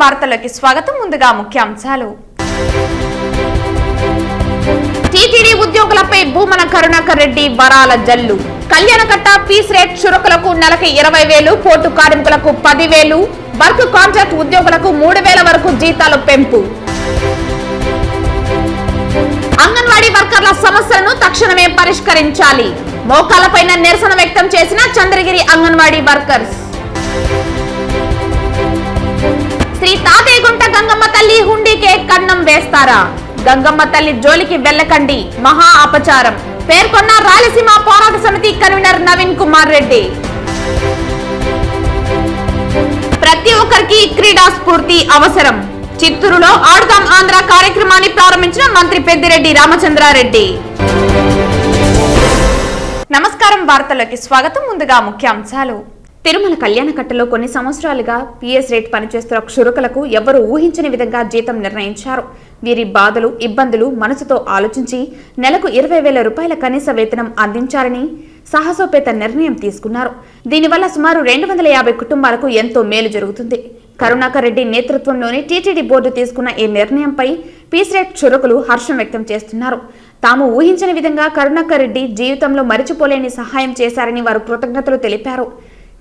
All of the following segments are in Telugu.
వార్తల్లోకి స్వాగతం. ముందుగా ముఖ్యాంశాలు. టీటీడీ ఉద్యోగులపై భూమన కరుణాకర్ రెడ్డి వరాల జల్లు. కళ్యాణకట్ట పీస్ రేట్ చురుకులకు నెలకి 20,000, పోర్టు కార్మికులకు 10,000, వర్క్ కాంట్రాక్ట్ ఉద్యోగులకు 3,000 వరకు జీతాలు పెంపు. అంగన్వాడీ వర్కర్ల సమస్యలను తక్షణమే పరిష్కరించాలి. మోకాలపైన నిరసన వ్యక్తం చేసిన చంద్రగిరి అంగన్వాడీ వర్కర్స్. శ్రీ తాతయ్యగుంట గంగమ్మ తల్లి హుండీకే కన్నం వేస్తారా? గంగమ్మ తల్లి జోలికి వెళ్లకండి, మహా అపచారం పేర్కొన్న రాయలసీమ పోరాట సమితి కన్వీనర్ నవీన్ కుమార్ రెడ్డి. ప్రతి ఒక్కరికి క్రీడా స్ఫూర్తి అవసరం. చిత్తూరులో ఆడుదాం ఆంధ్ర కార్యక్రమాన్ని ప్రారంభించిన మంత్రి పెద్దిరెడ్డి రామచంద్రారెడ్డి. నమస్కారం, వార్తల్లోకి స్వాగతం. ముందుగా ముఖ్యాంశాలు. తిరుమల కళ్యాణకట్టలో కొన్ని సంవత్సరాలుగా పిఎస్ రేట్ పనిచేస్తున్న క్షురకులకు ఎవరూ ఊహించని విధంగా జీతం నిర్ణయించారు. వీరి బాధలు, ఇబ్బందులు మనసుతో ఆలోచించి నెలకు 20,000 రూపాయల కనీస వేతనం అందించాలని సాహసోపేత నిర్ణయం తీసుకున్నారు. దీనివల్ల సుమారు 250 కుటుంబాలకు ఎంతో మేలు జరుగుతుంది. కరుణాకర్ రెడ్డి నేతృత్వంలోని టీటీడీ బోర్డు తీసుకున్న ఈ నిర్ణయంపై పీస్ రేట్ క్షురకులు హర్షం వ్యక్తం చేస్తున్నారు. తాము ఊహించని విధంగా కరుణాకర్ రెడ్డి జీవితంలో మరిచిపోలేని సహాయం చేశారని వారు కృతజ్ఞతలు తెలిపారు.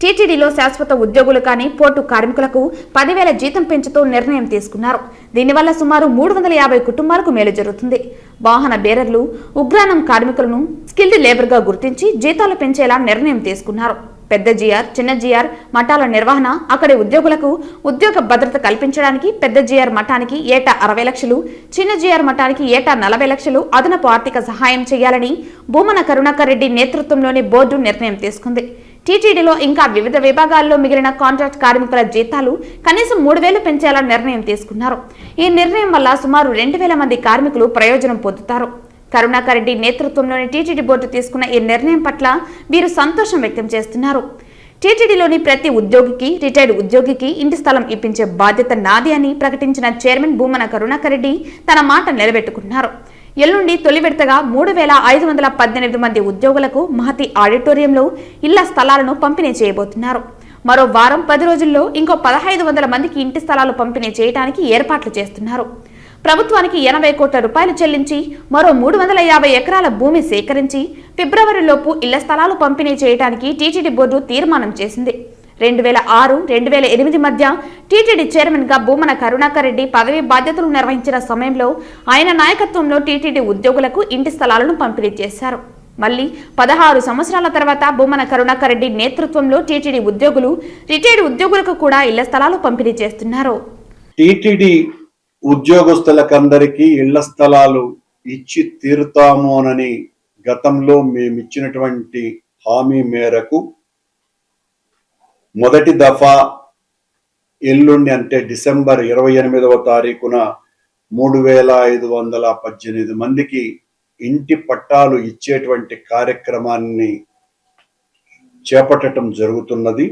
టీటీడీలో శాశ్వత ఉద్యోగులు కానీ పోర్టు కార్మికులకు 10,000 జీతం పెంచుతూ నిర్ణయం తీసుకున్నారు. దీనివల్ల సుమారు 350 కుటుంబాలకు మేలు జరుగుతుంది. వాహన బేరర్లు, ఉగ్రాణం కార్మికులను స్కిల్డ్ లేబర్ గా గుర్తించి జీతాలు పెంచేలా నిర్ణయం తీసుకున్నారు. పెద్ద జిఆర్, చిన్న జిఆర్ మఠాల నిర్వహణ, అక్కడి ఉద్యోగులకు ఉద్యోగ భద్రత కల్పించడానికి పెద్ద జిఆర్ మఠానికి ఏటా 60 లక్షలు, చిన్న జిఆర్ మఠానికి ఏటా 40 లక్షలు అదనపు ఆర్థిక సహాయం చేయాలని భూమన కరుణాకర్ రెడ్డి నేతృత్వంలోని బోర్డు నిర్ణయం తీసుకుంది. టీటీడీలో ఇంకా వివిధ విభాగాల్లో మిగిలిన కాంట్రాక్ట్ కార్మికుల జీతాలు కనీసం 3,000 పెంచేలా నిర్ణయం తీసుకున్నారు. ఈ నిర్ణయం వల్ల సుమారు 2,000 మంది కార్మికులు ప్రయోజనం పొందుతారు. కరుణాకర్ రెడ్డి నేతృత్వంలోని టీటీడీ బోర్డు తీసుకున్న ఈ నిర్ణయం పట్ల వీరు సంతోషం వ్యక్తం చేస్తున్నారు. టీటీడీలోని ప్రతి ఉద్యోగికి, రిటైర్డ్ ఉద్యోగికి ఇంటి స్థలం ఇప్పించే బాధ్యత నాది అని ప్రకటించిన చైర్మన్ భూమన కరుణాకర్ రెడ్డి తన మాట నిలబెట్టుకున్నారు. ఎల్లుండి తొలి విడతగా 3,518 మంది ఉద్యోగులకు మహతి ఆడిటోరియంలో ఇళ్ల స్థలాలను పంపిణీ చేయబోతున్నారు. మరో వారం 10 రోజుల్లో ఇంకో 1,500 మందికి ఇంటి స్థలాలు పంపిణీ చేయడానికి ఏర్పాట్లు చేస్తున్నారు. ప్రభుత్వానికి 80 కోట్ల రూపాయలు చెల్లించి మరో 350 ఎకరాల భూమి సేకరించి ఫిబ్రవరిలోపు ఇళ్ల స్థలాలు పంపిణీ చేయడానికి టీటీడీ బోర్డు తీర్మానం చేసింది. 2006-2008 మధ్య టీటీడీ చైర్మన్ గా భూమన కరుణాకర్ రెడ్డి పదవి బాధ్యతలు నిర్వహించిన సమయంలో ఆయన నాయకత్వంలో టీటీడీ ఉద్యోగులకు ఇంటి స్థలాలను పంపిణీ చేశారు. మళ్లీ 16 సంవత్సరాల తర్వాత భూమన కరుణాకర్ రెడ్డి నేతృత్వంలో టీటీడీ ఉద్యోగులు, రిటైర్డ్ ఉద్యోగులకు కూడా ఇళ్ల స్థలాలు పంపిణీ చేస్తున్నారు. టీటీడీ ఉద్యోగస్తులకందరికీ ఇళ్ల స్థలాలు ఇచ్చి తీరుతామోనని గతంలో మేమిచ్చినటువంటి హామీ మేరకు మొదటి దఫా ఎల్లుండి అంటే డిసెంబర్ 28వ తారీఖున 3,518 మందికి ఇంటి పట్టాలు ఇచ్చేటువంటి కార్యక్రమాన్ని చేపట్టడం జరుగుతున్నది.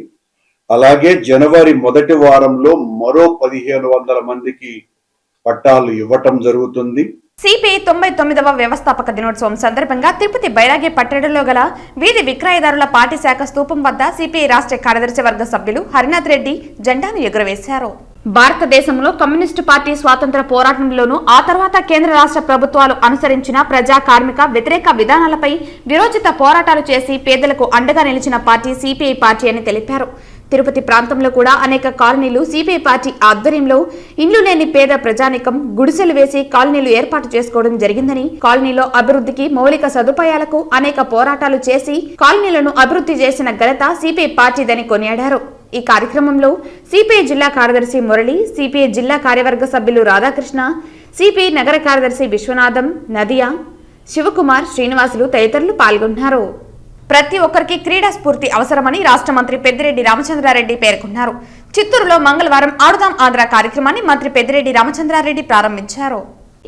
అలాగే జనవరి మొదటి వారంలో మరో 1,500 మందికి పట్టాలు ఇవ్వటం జరుగుతుంది. సిపిఐ 99వ వ్యవస్థాపక దినోత్సవం సందర్భంగా తిరుపతి బైరాగి పట్టణంలో గల వీధి విక్రయదారుల పార్టీ శాఖ స్తూపం వద్ద సిపిఐ రాష్ట్ర కార్యదర్శి వర్గ సభ్యులు హరినాథ్ రెడ్డి జెండాను ఎగురవేశారు. భారతదేశంలో కమ్యూనిస్టు పార్టీ స్వాతంత్ర పోరాటంలోనూ ఆ తర్వాత కేంద్ర రాష్ట్ర ప్రభుత్వాలు అనుసరించిన ప్రజా కార్మిక వ్యతిరేక విధానాలపై విరోచిత పోరాటాలు చేసి పేదలకు అండగా నిలిచిన పార్టీ సిపిఐ పార్టీ అని తెలిపారు. తిరుపతి ప్రాంతంలో కూడా అనేక కాలనీలు సిపిఐ పార్టీ ఆధ్వర్యంలో ఇండ్లు లేని పేద ప్రజానికం గుడిసెలు వేసి కాలనీలు ఏర్పాటు చేసుకోవడం జరిగిందని, కాలనీలో అభివృద్ధికి, మౌలిక సదుపాయాలకు అనేక పోరాటాలు చేసి కాలనీలను అభివృద్ధి చేసిన ఘనత సిపిఐ పార్టీదని కొనియాడారు. ఈ కార్యక్రమంలో సిపిఐ జిల్లా కార్యదర్శి మురళి, సిపిఐ జిల్లా కార్యవర్గ సభ్యులు రాధాకృష్ణ, సిపిఐ నగర కార్యదర్శి విశ్వనాథం, నదియా, శివకుమార్, శ్రీనివాసులు తదితరులు పాల్గొన్నారు. ప్రతి ఒక్కరికి క్రీడా స్ఫూర్తి అవసరమని రాష్ట్ర మంత్రి పెద్దిరెడ్డి రామచంద్రారెడ్డి పేర్కొన్నారు. చిత్తూరులో మంగళవారం ఆడుదాం ఆంధ్ర కార్యక్రమాన్ని మంత్రి పెద్దిరెడ్డి రామచంద్రారెడ్డి ప్రారంభించారు.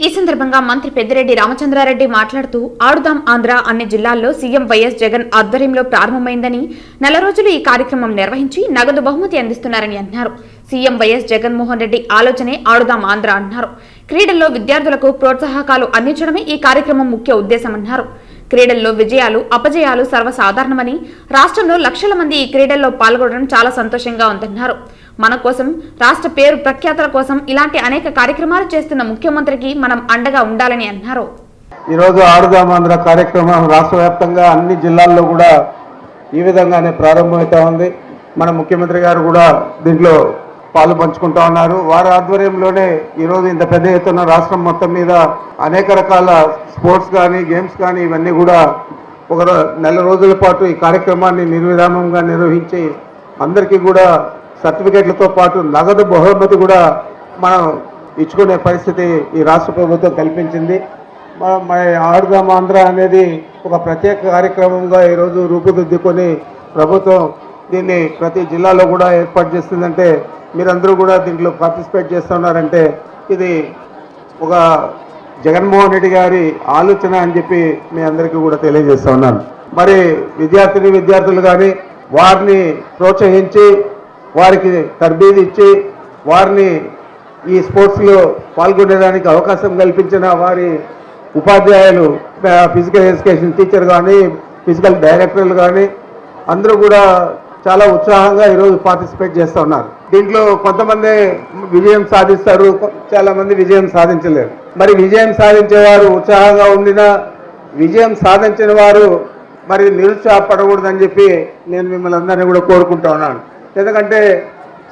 ఈ సందర్భంగా మంత్రి పెద్దిరెడ్డి రామచంద్రారెడ్డి మాట్లాడుతూ ఆడుదాం ఆంధ్ర అన్ని జిల్లాల్లో సీఎం వైఎస్ జగన్ ఆధ్వర్యంలో ప్రారంభమైందని, నెల రోజులు ఈ కార్యక్రమం నిర్వహించి నగదు బహుమతి అందిస్తున్నారని అన్నారు. సీఎం వైఎస్ జగన్మోహన్ రెడ్డి ఆలోచనే ఆడుదాం ఆంధ్ర అన్నారు. క్రీడల్లో విద్యార్థులకు ప్రోత్సాహకాలు అందించడమే ఈ కార్యక్రమం ముఖ్య ఉద్దేశమన్నారు. క్రీడల్లో విజయాలు, అపజయాలు సర్వసాధారణమని, రాష్ట్రంలో లక్షల మంది ఈ క్రీడల్లో పాల్గొనడం చాలా సంతోషంగా ఉందన్నారు. మన కోసం, రాష్ట్ర పేరు ప్రఖ్యాతుల కోసం ఇలాంటి అనేక కార్యక్రమాలు చేస్తున్న ముఖ్యమంత్రికి మనం అండగా ఉండాలని అన్నారు. ఈరోజు ఆడుదాం ఆంధ్ర కార్యక్రమం రాష్ట్ర వ్యాప్తంగా అన్ని జిల్లాల్లో కూడా ఈ విధంగానే ప్రారంభమవుతా ఉంది. మన ముఖ్యమంత్రి గారు కూడా దీంట్లో పాలు పంచుకుంటా ఉన్నారు. వారి ఆధ్వర్యంలోనే ఈరోజు ఇంత పెద్ద ఎత్తున రాష్ట్రం మొత్తం మీద అనేక రకాల స్పోర్ట్స్ కానీ గేమ్స్ కానీ ఇవన్నీ కూడా ఒక నెల రోజుల పాటు ఈ కార్యక్రమాన్ని నిర్విరామంగా నిర్వహించి అందరికీ కూడా సర్టిఫికేట్లతో పాటు నగదు బహుమతి కూడా మనం ఇచ్చుకునే పరిస్థితి ఈ రాష్ట్ర ప్రభుత్వం కల్పించింది. మన ఆడుదాం ఆంధ్ర అనేది ఒక ప్రత్యేక కార్యక్రమంగా ఈరోజు రూపుదిద్దుకొని ప్రభుత్వం దీన్ని ప్రతి జిల్లాలో కూడా ఏర్పాటు చేస్తుందంటే మీరందరూ కూడా దీంట్లో పార్టిసిపేట్ చేస్తున్నారంటే ఇది ఒక జగన్మోహన్ రెడ్డి గారి ఆలోచన అని చెప్పి మీ అందరికీ కూడా తెలియజేస్తా ఉన్నాను. మరి విద్యార్థులు కానీ వారిని ప్రోత్సహించి వారికి తర్బీదు ఇచ్చి వారిని ఈ స్పోర్ట్స్లో పాల్గొనేదానికి అవకాశం కల్పించిన వారి ఉపాధ్యాయులు, ఫిజికల్ ఎడ్యుకేషన్ టీచర్ కానీ ఫిజికల్ డైరెక్టర్లు కానీ అందరూ కూడా చాలా ఉత్సాహంగా ఈరోజు పార్టిసిపేట్ చేస్తూ ఉన్నారు. దీంట్లో కొంతమంది విజయం సాధిస్తారు, చాలా మంది విజయం సాధించలేరు. మరి విజయం సాధించేవారు ఉత్సాహంగా ఉండినా విజయం సాధించిన వారు మరి నిరుత్సాహపడకూడదని చెప్పి నేను మిమ్మల్ని అందరినీ కూడా కోరుకుంటా ఉన్నాను. ఎందుకంటే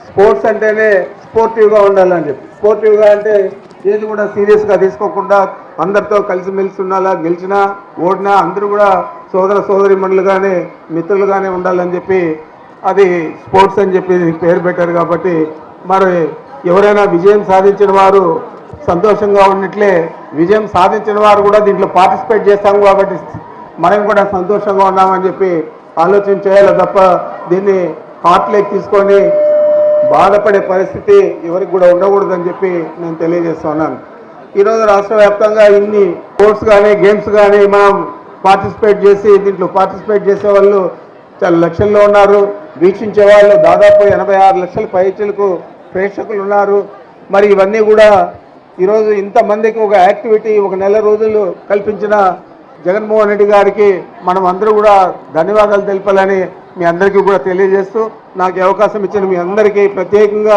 స్పోర్ట్స్ అంటేనే స్పోర్టివ్గా ఉండాలని చెప్పి, స్పోర్టివ్గా అంటే ఏది కూడా సీరియస్గా తీసుకోకుండా అందరితో కలిసిమెలిసి ఉండాలా, గెలిచినా ఓడినా అందరూ కూడా సోదరిమణులుగానే మిత్రులుగానే ఉండాలని చెప్పి అది స్పోర్ట్స్ అని చెప్పి పేరు పెట్టారు. కాబట్టి మరి ఎవరైనా విజయం సాధించిన వారు సంతోషంగా ఉన్నట్లే విజయం సాధించిన వారు కూడా దీంట్లో పార్టిసిపేట్ చేస్తాము కాబట్టి మనం కూడా సంతోషంగా ఉన్నామని చెప్పి ఆలోచన చేయాలి తప్ప దీన్ని హార్ట్లోకి తీసుకొని బాధపడే పరిస్థితి ఎవరికి కూడా ఉండకూడదని చెప్పి నేను తెలియజేస్తున్నాను. ఈరోజు రాష్ట్ర వ్యాప్తంగా ఇన్ని స్పోర్ట్స్ కానీ గేమ్స్ కానీ మనం పార్టిసిపేట్ చేసి దీంట్లో పార్టిసిపేట్ చేసే వాళ్ళు చాలా లక్షల్లో ఉన్నారు. వీక్షించే వాళ్ళు దాదాపు 86 లక్షల పైచలకు ప్రేక్షకులు ఉన్నారు. మరి ఇవన్నీ కూడా ఈరోజు ఇంతమందికి ఒక యాక్టివిటీ ఒక నెల రోజులు కల్పించిన జగన్మోహన్ రెడ్డి గారికి మనం అందరూ కూడా ధన్యవాదాలు తెలపాలని మీ అందరికీ కూడా తెలియజేస్తూ నాకు అవకాశం ఇచ్చిన మీ అందరికీ ప్రత్యేకంగా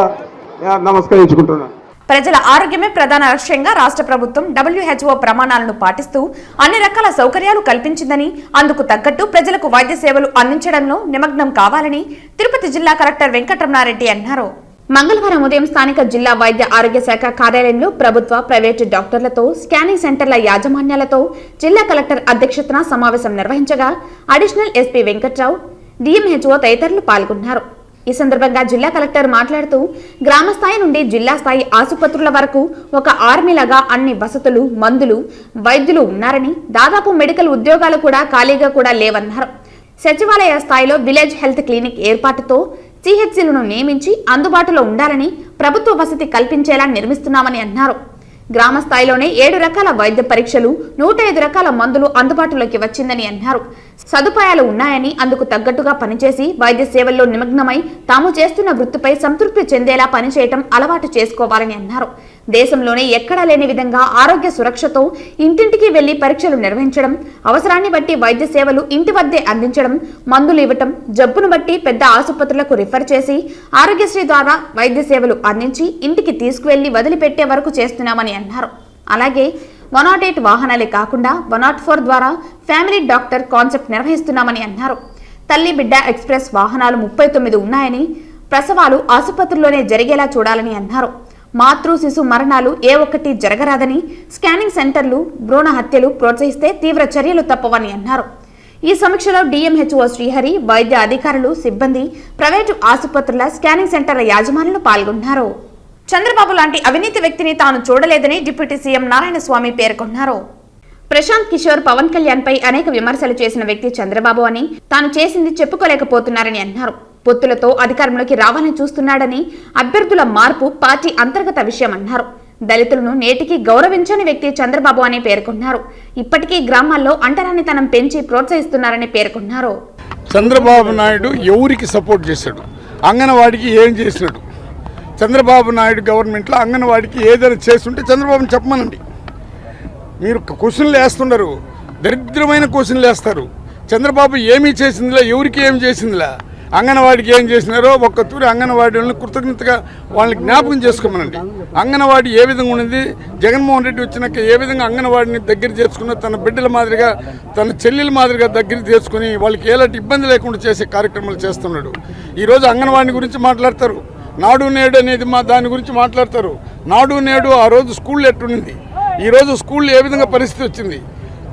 నమస్కరించుకుంటున్నాను. ప్రజల ఆరోగ్యమే ప్రధాన లక్ష్యంగా రాష్ట్ర ప్రభుత్వం WHO ప్రమాణాలను పాటిస్తూ అన్ని రకాల సౌకర్యాలు కల్పించిందని, అందుకు తగ్గట్టు ప్రజలకు వైద్య సేవలు అందించడంలో నిమగ్నం కావాలని తిరుపతి జిల్లా కలెక్టర్ వెంకటరమణారెడ్డి అన్నారు. మంగళవారం ఉదయం స్థానిక జిల్లా వైద్య ఆరోగ్య శాఖ కార్యాలయంలో ప్రభుత్వ, ప్రైవేటు డాక్టర్లతో, స్కానింగ్ సెంటర్ల యాజమాన్యాలతో జిల్లా కలెక్టర్ అధ్యక్షతన సమావేశం నిర్వహించగా అడిషనల్ ఎస్పీ వెంకట్రావు, DMHO తదితరులు పాల్గొన్నారు. ఈ సందర్భంగా జిల్లా కలెక్టర్ మాట్లాడుతూ గ్రామ స్థాయి నుండి జిల్లా స్థాయి ఆసుపత్రుల వరకు ఒక ఆర్మీలాగా అన్ని వసతులు, మందులు, వైద్యులు ఉన్నారని, దాదాపు మెడికల్ ఉద్యోగాలు కూడా ఖాళీగా కూడా లేవన్నారు. సచివాలయ స్థాయిలో విలేజ్ హెల్త్ క్లినిక్ ఏర్పాటుతో CHCలను నియమించి అందుబాటులో ఉండాలని, ప్రభుత్వ వసతి కల్పించేలా నిర్మిస్తున్నామని అన్నారు. గ్రామ స్థాయిలోనే 7 రకాల వైద్య పరీక్షలు, 105 రకాల మందులు అందుబాటులోకి వచ్చిందని అన్నారు. సదుపాయాలు ఉన్నాయని, అందుకు తగ్గట్టుగా పనిచేసి వైద్య సేవల్లో నిమగ్నమై తాము చేస్తున్న వృత్తిపై సంతృప్తి చెందేలా పనిచేయటం అలవాటు చేసుకోవాలని అన్నారు. దేశంలోనే ఎక్కడా లేని విధంగా ఆరోగ్య సురక్షతో ఇంటింటికి వెళ్లి పరీక్షలు నిర్వహించడం, అవసరాన్ని బట్టి వైద్య సేవలు ఇంటి వద్దే అందించడం, మందులు ఇవ్వటం, జబ్బును బట్టి పెద్ద ఆసుపత్రులకు రిఫర్ చేసి ఆరోగ్యశ్రీ ద్వారా వైద్య సేవలు అందించి ఇంటికి తీసుకువెళ్లి వదిలిపెట్టే వరకు చేస్తున్నామని అన్నారు. అలాగే 108 వాహనాలే కాకుండా 104 ద్వారా ఫ్యామిలీ డాక్టర్ కాన్సెప్ట్ నిర్వహిస్తున్నామని అన్నారు. తల్లి బిడ్డ ఎక్స్ప్రెస్ వాహనాలు 39 ఉన్నాయని, ప్రసవాలు ఆసుపత్రుల్లోనే జరిగేలా చూడాలని అన్నారు. మాతృ శిశు మరణాలు ఏ ఒక్కటి జరగరాదని, స్కానింగ్ సెంటర్లు, భ్రూణ హత్యలు ప్రోత్సహిస్తే తీవ్ర చర్యలు తప్పవని అన్నారు. ఈ సమీక్షలో DMHO శ్రీహరి, వైద్య అధికారులు, సిబ్బంది, ప్రైవేటు ఆసుపత్రుల స్కానింగ్ సెంటర్ల యాజమానులు పాల్గొన్నారు. చంద్రబాబు లాంటి అవినీతి వ్యక్తిని తాను చూడలేదని డిప్యూటీ సీఎం నారాయణస్వామి పేర్కొన్నారు. ప్రశాంత్ కిషోర్, పవన్ కళ్యాణ్ పై అనేక విమర్శలు చేసిన వ్యక్తి చంద్రబాబు అని, తాను చేసింది చెప్పుకోలేకపోతున్నారని అన్నారు. పొత్తులతో అధికారంలోకి రావాలని చూస్తున్నాడని, అభ్యర్థుల మార్పు పార్టీ అంతర్గత విషయమన్నారు. దళితులను నేటికి గౌరవించని వ్యక్తి చంద్రబాబు అని పేర్కొన్నారు. ఇప్పటికీ గ్రామాల్లో అంటరానితనం పెంచి ప్రోత్సహిస్తున్నారని పేర్కొన్నారు. చంద్రబాబు నాయుడు ఎవరికి సపోర్ట్ చేశాడు? అంగన్వాడికి ఏం చేసినాడు? చంద్రబాబు నాయుడు గవర్నమెంట్లో అంగన్వాడికి ఏదైనా చేస్తుంటే చంద్రబాబుని చెప్పమనండి. మీరు క్వశ్చన్లు వేస్తున్నారు, దరిద్రమైన క్వశ్చన్లు వేస్తారు. చంద్రబాబు ఏమీ చేసిందిలా, ఎవరికి ఏమి చేసిందిలా, అంగన్వాడికి ఏం చేసినారో ఒక్క తూరి అంగన్వాడీ వాళ్ళని కృతజ్ఞతగా వాళ్ళని జ్ఞాపకం చేసుకోమనండి. అంగన్వాడీ ఏ విధంగా ఉన్నది, జగన్మోహన్ రెడ్డి వచ్చినాక ఏ విధంగా అంగన్వాడిని దగ్గర చేసుకున్న తన బిడ్డల మాదిరిగా తన చెల్లెల మాదిరిగా దగ్గర చేసుకుని వాళ్ళకి ఎలాంటి ఇబ్బంది లేకుండా చేసే కార్యక్రమాలు చేస్తున్నాడు. ఈరోజు అంగన్వాడిని గురించి మాట్లాడతారు, నాడు నేడు అనేది దాని గురించి మాట్లాడతారు. నాడు నేడు ఆ రోజు స్కూల్ ఎట్టునింది, ఈరోజు స్కూల్ ఏ విధంగా పరిస్థితి వచ్చింది,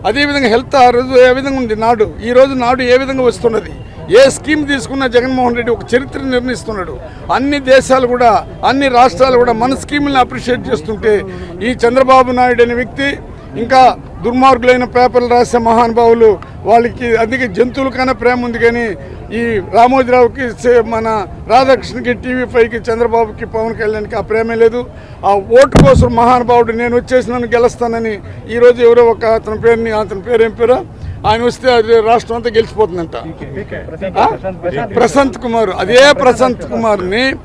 అదేవిధంగా హెల్త్ ఆ రోజు ఏ విధంగా ఉంది, నాడు ఈరోజు నాడు ఏ విధంగా వస్తున్నది, ఏ స్కీమ్ తీసుకున్నా జగన్మోహన్ రెడ్డి ఒక చరిత్ర నిర్ణయిస్తున్నాడు. అన్ని దేశాలు కూడా అన్ని రాష్ట్రాలు కూడా మన స్కీములను అప్రిషియేట్ చేస్తుంటే ఈ చంద్రబాబు నాయుడు అనే వ్యక్తి ఇంకా దుర్మార్గులైన పేపర్లు రాసే మహానుభావులు వాళ్ళకి అందుకే జంతువులకైనా ప్రేమ ఉంది, కానీ ఈ రామోజీరావుకి మన రాధాకృష్ణకి TV5కి చంద్రబాబుకి పవన్ కళ్యాణ్కి ఆ ప్రేమే లేదు. ఆ ఓటు కోసం మహానుభావుడు నేను వచ్చేసినాను గెలుస్తానని ఈరోజు ఎవరో ఒక అతని పేరు ఏం పేరు ఆయన వస్తే అది రాష్ట్రం అంతా గెలిచిపోతుందంట. ప్రశాంత్ కుమార్, అదే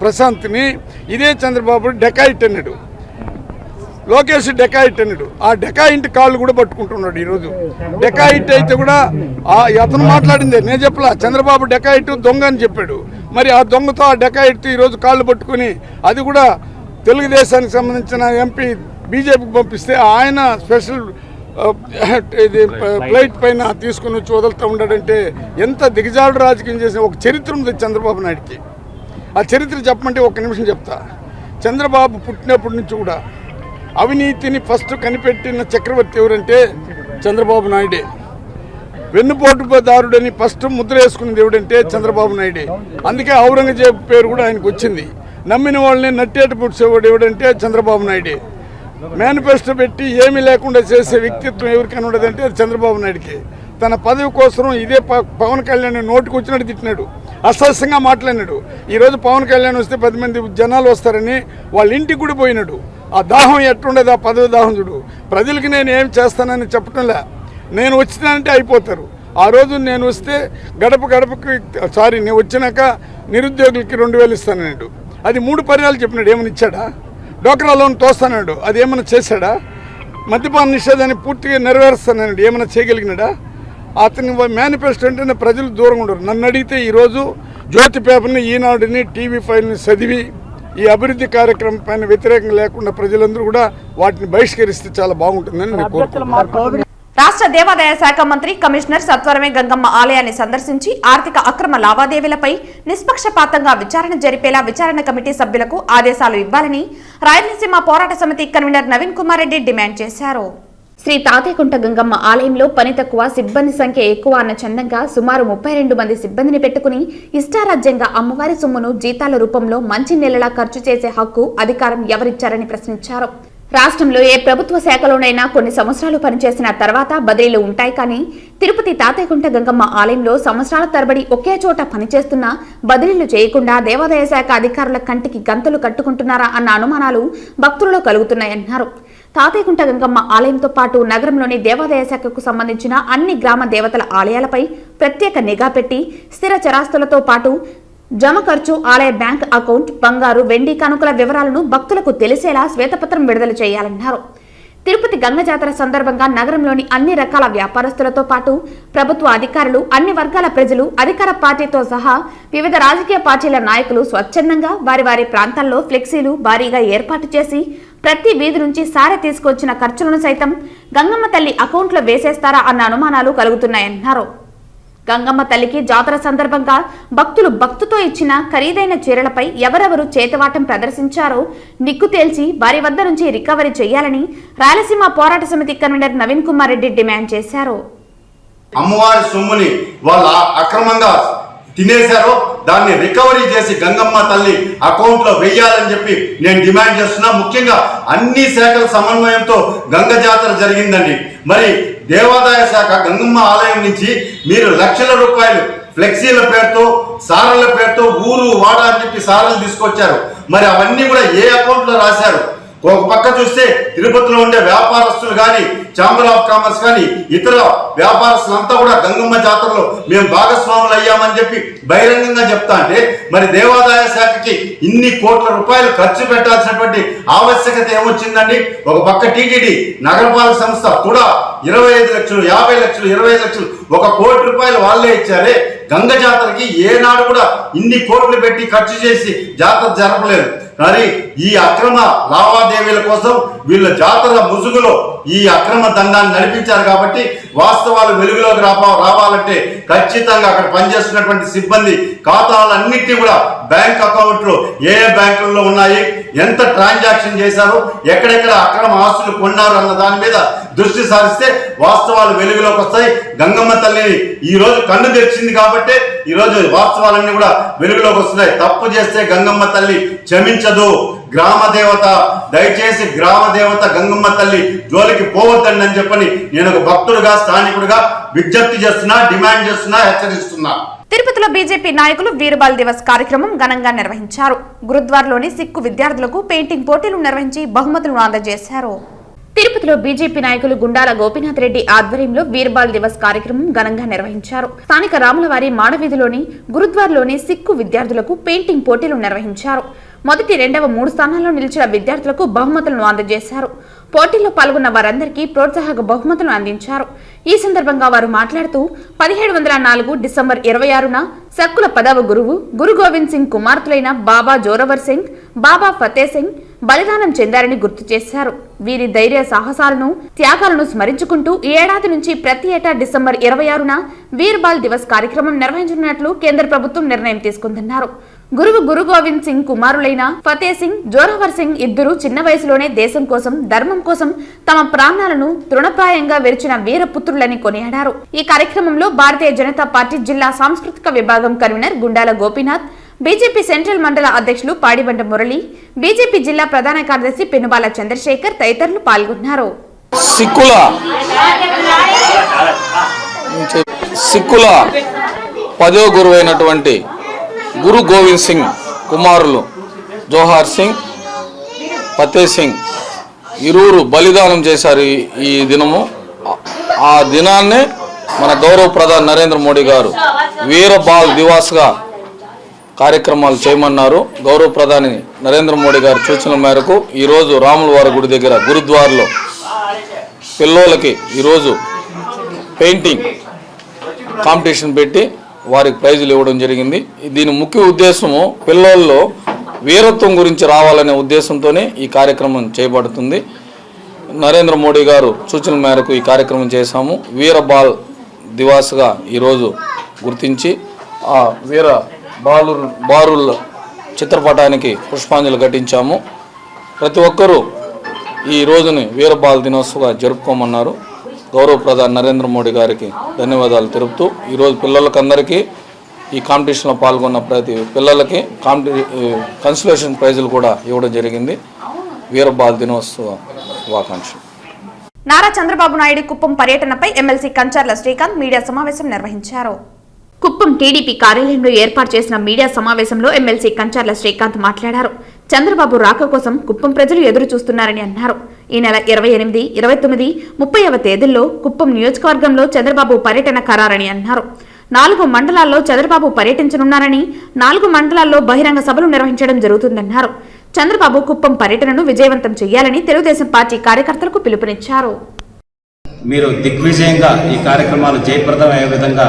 ప్రశాంత్ని ఇదే చంద్రబాబు డెకాయిట్ అన్నాడు, లోకేష్ డెకాయిట్ అన్నాడు. ఆ డెకాయింట్ కాళ్ళు కూడా పట్టుకుంటున్నాడు. ఈరోజు డెకాయిట్ అయితే కూడా అతను మాట్లాడిందే, నేను చెప్పలా, చంద్రబాబు డెకాయిట్ దొంగ అని చెప్పాడు. మరి ఆ దొంగతో ఆ డెకాయిట్ ఈరోజు కాళ్ళు పట్టుకుని అది కూడా తెలుగుదేశానికి సంబంధించిన ఎంపీ బీజేపీకి పంపిస్తే ఆయన స్పెషల్ ఇది ఫ్లైట్ పైన తీసుకుని వచ్చి వదులుతూ ఉన్నాడంటే ఎంత దిగజాడు రాజకీయం చేసిన ఒక చరిత్ర ఉంది చంద్రబాబు నాయుడికి. ఆ చరిత్ర చెప్పమంటే ఒక్క నిమిషం చెప్తా. చంద్రబాబు పుట్టినప్పటి నుంచి కూడా అవినీతిని ఫస్ట్ కనిపెట్టిన చక్రవర్తి ఎవరంటే చంద్రబాబు నాయుడే. వెన్నుపోటుదారుడని ఫస్ట్ ముద్ర వేసుకున్నది ఎవడంటే చంద్రబాబు నాయుడే. అందుకే ఔరంగజేబు పేరు కూడా ఆయనకు వచ్చింది. నమ్మిన వాళ్ళని నట్టేట పుడిచేవాడు ఎవడంటే చంద్రబాబు నాయుడే. మేనిఫెస్టో పెట్టి ఏమీ లేకుండా చేసే వ్యక్తిత్వం ఎవరికైనా ఉండదంటే అది చంద్రబాబు నాయుడికి. తన పదవి కోసం ఇదే పవన్ కళ్యాణ్ నోటికి వచ్చినట్టు తిట్టినాడు, అసహ్యంగా మాట్లాడినాడు. ఈరోజు పవన్ కళ్యాణ్ వస్తే 10 మంది జనాలు వస్తారని వాళ్ళ ఇంటికి కూడా పోయినాడు. ఆ దాహం ఎట్టుండదు, ఆ పదవి దాహం చూడు. ప్రజలకి నేను ఏం చేస్తానని చెప్పటంలే, నేను వచ్చినానంటే అయిపోతారు. ఆ రోజు నేను వస్తే గడపకి నేను వచ్చినాక నిరుద్యోగులకి 2000 ఇస్తానన్నాడు. అది 3 పర్యాలు చెప్పినాడు. ఏమని ఇచ్చాడా? డోక్రా లోన్ తోస్తానాడు, అది ఏమైనా చేశాడా? మద్యపాన నిషేధాన్ని పూర్తిగా నెరవేరుస్తానన్నాడు, ఏమైనా చేయగలిగినాడా? అతని మేనిఫెస్టో అంటే ప్రజలు దూరంగా ఉండరు. నన్ను అడిగితే ఈరోజు జ్యోతి పేపర్ని, ఈనాడుని, TV5ని చదివి ఈ అభివృద్ధి కార్యక్రమం పైన వ్యతిరేకంగా లేకుండా ప్రజలందరూ కూడా వాటిని బహిష్కరిస్తే చాలా బాగుంటుందని నేను కోరుకుంటున్నాను. రాష్ట్ర దేవాదాయ శాఖ మంత్రి కమిషనర్ సత్వరమే గంగమ్మ ఆలయాన్ని సందర్శించి ఆర్థిక అక్రమ లావాదేవీలపై నిష్పక్షపాతంగా విచారణ జరిపేలా విచారణ కమిటీ సభ్యులకు ఆదేశాలు ఇవ్వాలని రాయలసీమ పోరాట సమితి కన్వీనర్ నవీన్ కుమార్ రెడ్డి డిమాండ్ చేశారు. శ్రీ తాతేకుంట గంగమ్మ ఆలయంలో పని తక్కువ, సిబ్బంది సంఖ్య ఎక్కువ అన్న చందంగా సుమారు 32 మంది సిబ్బందిని పెట్టుకుని ఇష్టారాజ్యంగా అమ్మవారి సొమ్మును జీతాల రూపంలో మంచి నెలలా ఖర్చు చేసే హక్కు, అధికారం ఎవరిచ్చారని ప్రశ్నించారు. రాష్ట్రంలో ఏ ప్రభుత్వ శాఖలోనైనా కొన్ని సంవత్సరాలు పనిచేసిన తర్వాత బదిలీలు ఉంటాయి, కానీ తిరుపతి తాతేకుంట గంగమ్మ ఆలయంలో సంవత్సరాల తరబడి ఒకే చోట పనిచేస్తున్నా బదిలీలు చేయకుండా దేవాదాయ శాఖ అధికారుల కంటికి గంతలు కట్టుకుంటున్నారా అన్న అనుమానాలు భక్తులలో కలుగుతున్నాయన్నారు. తాతేకుంట గంగమ్మ ఆలయంతో పాటు నగరంలోని దేవాదాయ శాఖకు సంబంధించిన అన్ని గ్రామ దేవతల ఆలయాలపై ప్రత్యేక నిఘా పెట్టి స్థిర చరాస్తులతో పాటు జమ ఖర్చు, ఆలయ బ్యాంక్ అకౌంట్, బంగారు, వెండి కానుకల వివరాలను భక్తులకు తెలిసేలా శ్వేతపత్రం విడుదల చేయాలన్నారు. తిరుపతి గంగ జాతర సందర్భంగా నగరంలోని అన్ని రకాల వ్యాపారస్తులతో పాటు ప్రభుత్వ అధికారులు, అన్ని వర్గాల ప్రజలు, అధికార పార్టీతో సహా వివిధ రాజకీయ పార్టీల నాయకులు స్వచ్ఛందంగా వారి వారి ప్రాంతాల్లో ఫ్లెక్సీలు భారీగా ఏర్పాటు చేసి ప్రతి వీధి నుంచి సారె తీసుకొచ్చిన ఖర్చులను సైతం గంగమ్మ తల్లి అకౌంట్లో వేసేస్తారా అన్న అనుమానాలు కలుగుతున్నాయన్నారు. గంగమ్మ తల్లికి జాతర సందర్భంగా భక్తులు భక్తితో ఇచ్చిన ఖరీదైన చీరలపై ఎవరెవరు చేతవాటం ప్రదర్శించారో నిగ్గు తేల్చి వారి వద్ద నుంచి రికవరీ చేయాలని రాయలసీమ పోరాట సమితి కన్వీనర్ నవీన్ కుమార్ రెడ్డి డిమాండ్ చేశారు. అమ్మవారి సొమ్ముని వాళ్ళు అక్రమంగా తినేశారో దాన్ని రికవరీ చేసి గంగమ్మ తల్లి అకౌంట్ లో వెయ్యాలని చెప్పి నేను డిమాండ్ చేస్తున్నా. ముఖ్యంగా అన్ని శాఖల సమన్వయంతో గంగ జాతర జరిగిందండి. మరి దేవాదాయ శాఖ గంగమ్మ ఆలయం నుంచి మీరు లక్షల రూపాయలు ఫ్లెక్సీల పేరుతో, సారల పేరుతో ఊరు వాడ అని చెప్పి సారలు తీసుకొచ్చారు. మరి అవన్నీ కూడా ఏ అకౌంట్ లో రాశారు? ఒక పక్క చూస్తే తిరుపతిలో ఉండే వ్యాపారస్తులు కానీ, ఛాంబర్ ఆఫ్ కామర్స్ కానీ, ఇతర వ్యాపారస్తులంతా కూడా గంగమ్మ జాతరలో మేము భాగస్వాములు అయ్యామని చెప్పి బహిరంగంగా చెప్తా అంటే, మరి దేవాదాయ శాఖకి ఇన్ని కోట్ల రూపాయలు ఖర్చు పెట్టాల్సినటువంటి ఆవశ్యకత ఏమొచ్చిందండి? ఒక పక్క టీటీడీ నగరపాలక సంస్థ కూడా 25 లక్షలు, 50 లక్షలు, 25 లక్షలు, 1 కోటి రూపాయలు వాళ్ళే ఇచ్చారే. గంగ జాతరకి ఏనాడు కూడా ఇన్ని కోట్లు పెట్టి ఖర్చు చేసి జాతర జరపలేదు. కానీ ఈ అక్రమ లావాదేవీల కోసం వీళ్ళ జాతర ముసుగులో ఈ అక్రమ దందాన్ని నడిపించారు. కాబట్టి వాస్తవాలు వెలుగులోకి రావాలంటే ఖచ్చితంగా అక్కడ పనిచేస్తున్నటువంటి సిబ్బంది ఖాతాలన్నింటినీ కూడా బ్యాంక్ అకౌంట్లు ఏ బ్యాంకుల్లో ఉన్నాయి, ఎంత ట్రాన్సాక్షన్ చేశారు, ఎక్కడెక్కడ అక్రమ ఆస్తులు కొన్నారు అన్న దాని మీద దృష్టి సారిస్తే వాస్తవాలు వెలుగులోకి వస్తాయి. గంగమ్మ తల్లి ఈ రోజు కన్ను తెరిచింది కాబట్టి ఈ రోజు వాస్తవాలన్నీ కూడా వెలుగులోకి వస్తున్నాయి. తప్పు చేస్తే గంగమ్మ తల్లి క్షమించదు. గ్రామ దేవత, దయచేసి గ్రామ దేవత గంగమ్మ తల్లి జోలికి పోవద్దండి అని చెప్పని నేను ఒక భక్తుడుగా, స్థానికుడిగా విజ్ఞప్తి చేస్తున్నా, డిమాండ్ చేస్తున్నా, హెచ్చరిస్తున్నా. తిరుపతిలో బీజేపీ నాయకులు వీరబాల్ దివస్ కార్యక్రమం ఘనంగా నిర్వహించారు. గురుద్వార్లోని సిక్కు విద్యార్థులకు పెయింటింగ్ పోటీలు నిర్వహించి బహుమతులను అందజేశారు. తిరుపతిలో బీజేపీ నాయకులు గుండాల గోపీనాథ్ రెడ్డి ఆధ్వర్యంలో వీర్బాల్ దివస్ కార్యక్రమం ఘనంగా నిర్వహించారు. స్థానిక రాములవారి మాడవీధిలోని గురుద్వార్లోని సిక్కు విద్యార్థులకు పెయింటింగ్ పోటీలు నిర్వహించారు. మొదటి, రెండవ, 3 స్థానాల్లో నిలిచిన విద్యార్థులకు బహుమతులను అందజేశారు. పోటీల్లో పాల్గొన్న వారందరికీ ప్రోత్సాహక బహుమతులను అందించారు. ఈ సందర్భంగా వారు మాట్లాడుతూ 1704 డిసెంబర్ 26న సక్కుల 10వ గురువు గురు గోవింద్ సింగ్ కుమార్తెలైన బాబా జోరవర్ సింగ్, బాబా ఫతే సింగ్ బలిదానం చెందారని గుర్తు చేశారు. వీరి ధైర్య సాహసాలను, త్యాగాలను స్మరించుకుంటూ ఈ ఏడాది నుంచి ప్రతి ఏటా డిసెంబర్ 26న వీర్బాల్ దివస్ కార్యక్రమం నిర్వహించనున్నట్లు కేంద్ర ప్రభుత్వం నిర్ణయం తీసుకుందన్నారు. గురు గోవింద్ సింగ్ కుమారులైన ఫతే సింగ్, జోరావర్ సింగ్ ఇద్దరు చిన్న వయసులోనే దేశం కోసం, ధర్మం కోసం తమ ప్రాణాలను తృణప్రాయంగా వెరిచిన వీరపుత్రులని కొనియాడారు. ఈ కార్యక్రమంలో భారతీయ జనతా పార్టీ జిల్లా సాంస్కృతిక విభాగం convener Gundala Gopinath, BJP central మండల అధ్యక్షులు పాడిబండ మురళి, బీజేపీ జిల్లా ప్రధాన కార్యదర్శి పెనుబాల చంద్రశేఖర్ తదితరులు పాల్గొన్నారు. సిక్కుల 10వ గురువైనటువంటి గురు గోవింద్ సింగ్ కుమారులు జోహార్ సింగ్, ఫతే సింగ్ ఇరువురు బలిదానం చేశారు. ఈ దినము, ఆ దినాన్నే మన గౌరవ ప్రధాని నరేంద్ర మోడీ గారు వీరబాల్ దివాస్గా కార్యక్రమాలు చేయమన్నారు. గౌరవ ప్రధాని నరేంద్ర మోడీ గారి సూచనల మేరకు ఈరోజు రాములవారి గుడి దగ్గర గురుద్వారలో పిల్లలకి ఈరోజు పెయింటింగ్ కాంపిటీషన్ పెట్టి వారికి ప్రైజులు ఇవ్వడం జరిగింది. దీని ముఖ్య ఉద్దేశము పిల్లల్లో వీరత్వం గురించి రావాలనే ఉద్దేశంతోనే ఈ కార్యక్రమం చేయబడుతుంది. నరేంద్ర మోడీ గారు సూచనల మేరకు ఈ కార్యక్రమం చేశాము. వీరబాల్ దివాస్గా ఈరోజు గుర్తించి ఆ వీర బారుల చిత్రపటానికి పుష్పాంజలి ఘటించాము. ప్రతి ఒక్కరూ ఈ రోజుని వీరబాల్ దినోత్సవంగా జరుపుకోమన్నారు. గౌరవ ప్రధాని నరేంద్ర మోడీ గారికి ధన్యవాదాలు తెలుపుతూ ఈరోజు పిల్లలకందరికీ ఈ కాంపిటీషన్లో పాల్గొన్న ప్రతి పిల్లలకి కన్సలేషన్ ప్రైజులు కూడా ఇవ్వడం జరిగింది. వీరబాల్ దినోత్సవ శుభాకాంక్షలు. నారా చంద్రబాబు నాయుడు కుప్పం పర్యటనపై ఎమ్మెల్సీ కంచర్ల శ్రీకాంత్ మీడియా సమావేశం నిర్వహించారు. కుప్పం టీడీపీ కార్యాలయంలో ఏర్పాటు చేసిన మీడియా సమావేశంలో ఎమ్మెల్సీ కంచర్ల శ్రీకాంత్ మాట్లాడారు. చంద్రబాబు రాక కోసం కుప్పం ప్రజలు ఎదురు చూస్తున్నారని అన్నారు. ఈ నెల 28, 29, 30వ తేదీల్లో కుప్పం నియోజకవర్గంలో చంద్రబాబు పర్యటన ఖరారని అన్నారు. 4 మండలాల్లో చంద్రబాబు పర్యటించనున్నారని, 4 మండలాల్లో బహిరంగ సభలు నిర్వహించడం జరుగుతుందన్నారు. చంద్రబాబు కుప్పం పర్యటనను విజయవంతం చేయాలని తెలుగుదేశం పార్టీ కార్యకర్తలకు పిలుపునిచ్చారు. మీరు దిగ్విజయంగా ఈ కార్యక్రమాలు జయప్రదమయ్యే విధంగా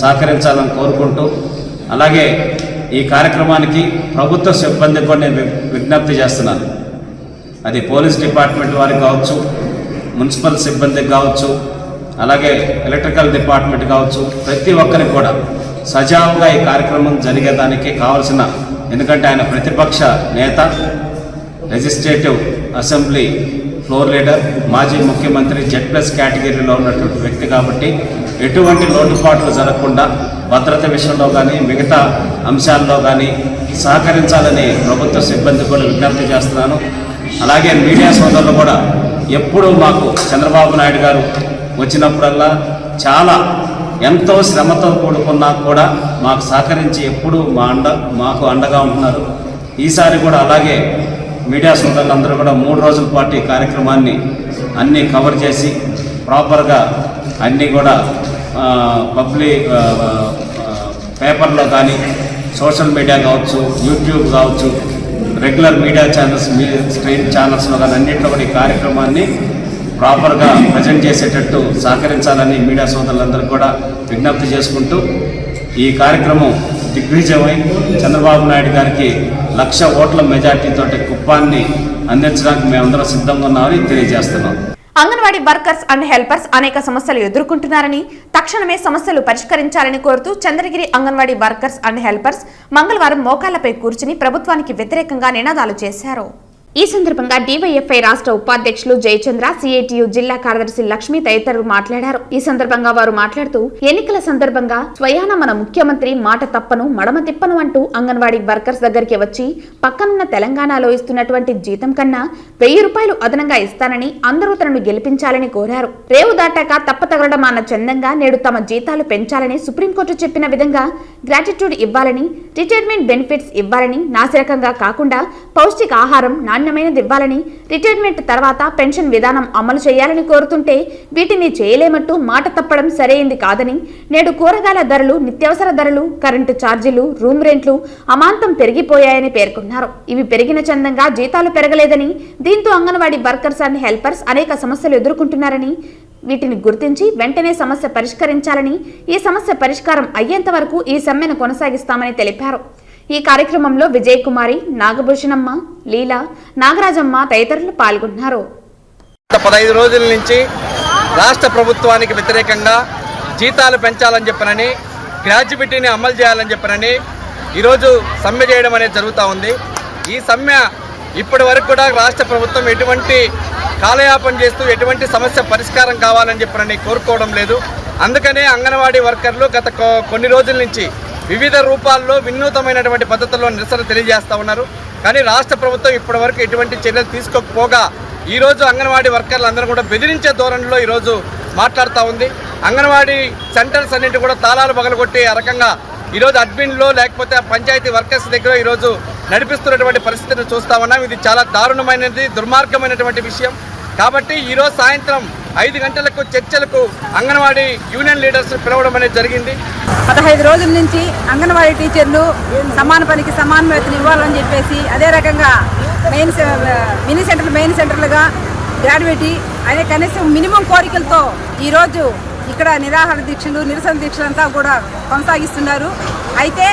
సహకరించాలని కోరుకుంటూ, అలాగే ఈ కార్యక్రమానికి ప్రభుత్వ సిబ్బందికి కూడా నేను విజ్ఞప్తి చేస్తున్నాను. అది పోలీస్ డిపార్ట్మెంట్ వారికి కావచ్చు, మున్సిపల్ సిబ్బందికి కావచ్చు, అలాగే ఎలక్ట్రికల్ డిపార్ట్మెంట్ కావచ్చు, ప్రతి ఒక్కరికి కూడా సజావుగా ఈ కార్యక్రమం జరిగేదానికి కావాల్సిన, ఎందుకంటే ఆయన ప్రతిపక్ష నేత, లెజిస్లేటివ్ అసెంబ్లీ ఫ్లోర్ లీడర్, మాజీ ముఖ్యమంత్రి, Z+ కేటగిరీలో ఉన్నటువంటి వ్యక్తి కాబట్టి ఎటువంటి లోటుపాట్లు జరగకుండా భద్రత విషయంలో కానీ మిగతా అంశాల్లో కానీ సహకరించాలని ప్రభుత్వ సిబ్బంది కూడా విజ్ఞప్తి చేస్తున్నాను. అలాగే మీడియా సోదరులు కూడా ఎప్పుడూ మాకు చంద్రబాబు నాయుడు గారు వచ్చినప్పుడల్లా చాలా ఎంతో శ్రమతో కూడుకున్నా కూడా మాకు సహకరించి ఎప్పుడూ మాకు అండగా ఉంటున్నారు. ఈసారి కూడా అలాగే మీడియా సోదరులందరూ కూడా 3 రోజుల పాటు ఈ కార్యక్రమాన్ని అన్నీ కవర్ చేసి ప్రాపర్గా అన్నీ కూడా పబ్లిక్ పేపర్లో కానీ, సోషల్ మీడియా కావచ్చు, యూట్యూబ్ కావచ్చు, రెగ్యులర్ మీడియా ఛానల్స్, స్ట్రీమ్ ఛానల్స్లో కానీ అన్నింటిలో కూడా ఈ కార్యక్రమాన్ని ప్రాపర్గా ప్రజెంట్ చేసేటట్టు సహకరించాలని మీడియా సోదరులందరూ కూడా విజ్ఞప్తి చేసుకుంటూ, ఈ కార్యక్రమం దిగ్విజయమై చంద్రబాబు నాయుడు గారికి 1,00,000 ఓట్ల మెజార్టీతో కుప్పాన్ని అందించడానికి మేమందరం సిద్ధంగా ఉన్నామని తెలియజేస్తున్నాం. అంగన్వాడీ వర్కర్స్ అండ్ హెల్పర్స్ అనేక సమస్యలు ఎదుర్కొంటున్నారని, తక్షణమే సమస్యలు పరిష్కరించాలని కోరుతూ Chandragiri anganwadi workers and helpers మంగళవారం మోకాళ్లపై కూర్చుని ప్రభుత్వానికి వ్యతిరేకంగా నినాదాలు చేశారు. ఈ సందర్భంగా డివైఎఫ్ఐ రాష్ట్ర ఉపాధ్యక్షులు జయచంద్ర, సిఐటియు జిల్లా కార్యదర్శి లక్ష్మి తదితరులు మాట్లాడారు. ఈ సందర్భంగా వారు మాట్లాడుతూ ఎన్నికల సందర్భంగా స్వయాన మన ముఖ్యమంత్రి మాట తప్పను మడమ తిప్పను అంటూ అంగన్వాడీ వర్కర్స్ దగ్గరికి వచ్చి పక్కనున్న తెలంగాణలో ఇస్తున్నటువంటి జీతం కన్నా 1000 రూపాయలు అదనంగా ఇస్తానని, అందరూ తనను గెలిపించాలని కోరారు. రేవు దాటాక తప్పతగలడం అన్న చందంగా నేడు తమ జీతాలు పెంచాలని సుప్రీంకోర్టు చెప్పిన విధంగా గ్రాట్యుట్యూడ్ ఇవ్వాలని, రిటైర్మెంట్ బెనిఫిట్స్ ఇవ్వాలని, నాసిరకంగా కాకుండా పౌష్టిక ఆహారం నాణ్యమైనది ఇవ్వాలని, రిటైర్మెంట్ తర్వాత పెన్షన్ విధానం అమలు చేయాలని కోరుతుంటే వీటిని చేయలేమట్టు మాట తప్పడం సరైంది కాదని, నేడు కూరగాయల ధరలు, నిత్యావసర ధరలు, కరెంటు ఛార్జీలు, రూమ్ రెంట్లు అమాంతం పెరిగిపోయాయని పేర్కొన్నారు. ఇవి పెరిగిన చందంగా జీతాలు పెరగలేదని, దీంతో అంగన్వాడీ వర్కర్స్ అండ్ హెల్పర్స్ అనేక సమస్యలు ఎదుర్కొంటున్నారని, వీటిని గుర్తించి వెంటనే సమస్య పరిష్కరించాలని, ఈ సమస్య పరిష్కారం అయ్యేంత వరకు ఈ సమ్మెను కొనసాగిస్తామని తెలిపారు. ఈ కార్యక్రమంలో విజయ్ కుమారి, నాగభూషణమ్మ, లీలా, నాగరాజమ్మ తదితరులు పాల్గొన్నారు. 15 రోజుల నుంచి రాష్ట్ర ప్రభుత్వానికి వ్యతిరేకంగా జీతాలు పెంచాలని చెప్పనని, గ్రాట్యుటీని అమలు చేయాలని చెప్పనని ఈరోజు సమ్మె చేయడం అనేది జరుగుతూ ఉంది. ఈ సమ్మె ఇప్పటి వరకు కూడా రాష్ట్ర ప్రభుత్వం ఎటువంటి కాలయాపన చేస్తూ ఎటువంటి సమస్య పరిష్కారం కావాలని చెప్పనని కోరుకోవడం లేదు. అందుకనే అంగన్వాడీ వర్కర్లు గత కొన్ని రోజుల నుంచి వివిధ రూపాల్లో వినూతమైనటువంటి పద్ధతుల్లో నిరసన తెలియజేస్తూ ఉన్నారు. కానీ రాష్ట్ర ప్రభుత్వం ఇప్పటి వరకు ఎటువంటి చర్యలు తీసుకోకపోగా ఈరోజు అంగన్వాడీ వర్కర్లు అందరూ కూడా బెదిరించే ధోరణిలో ఈరోజు మాట్లాడుతూ ఉంది. అంగన్వాడీ సెంటర్స్ అన్నింటి కూడా తాళాలు పగలగొట్టి ఆ రకంగా ఈరోజు అడ్మిన్లో లేకపోతే పంచాయతీ వర్కర్స్ దగ్గర ఈరోజు నడిపిస్తున్నటువంటి పరిస్థితిని చూస్తూ ఉన్నాం. ఇది చాలా దారుణమైనది, దుర్మార్గమైనటువంటి విషయం. కాబట్టి ఈరోజు సాయంత్రం 5 గంటలకు చర్చలకు అంగన్వాడీ యూనియన్ లీడర్స్ పిలవడం అనేది జరిగింది. 15 రోజుల నుంచి అంగన్వాడీ టీచర్లు సమాన పనికి సమాన వేతనం ఇవ్వాలని చెప్పేసి, అదే రకంగా మెయిన్ సెంటర్లుగా గ్రాడ్యుయేటీ అనే కనీసం మినిమం కోరికలతో ఈరోజు ఇక్కడ నిరాహార దీక్షలు, నిరసన దీక్షలు అంతా కూడా కొనసాగిస్తున్నారు. అయితే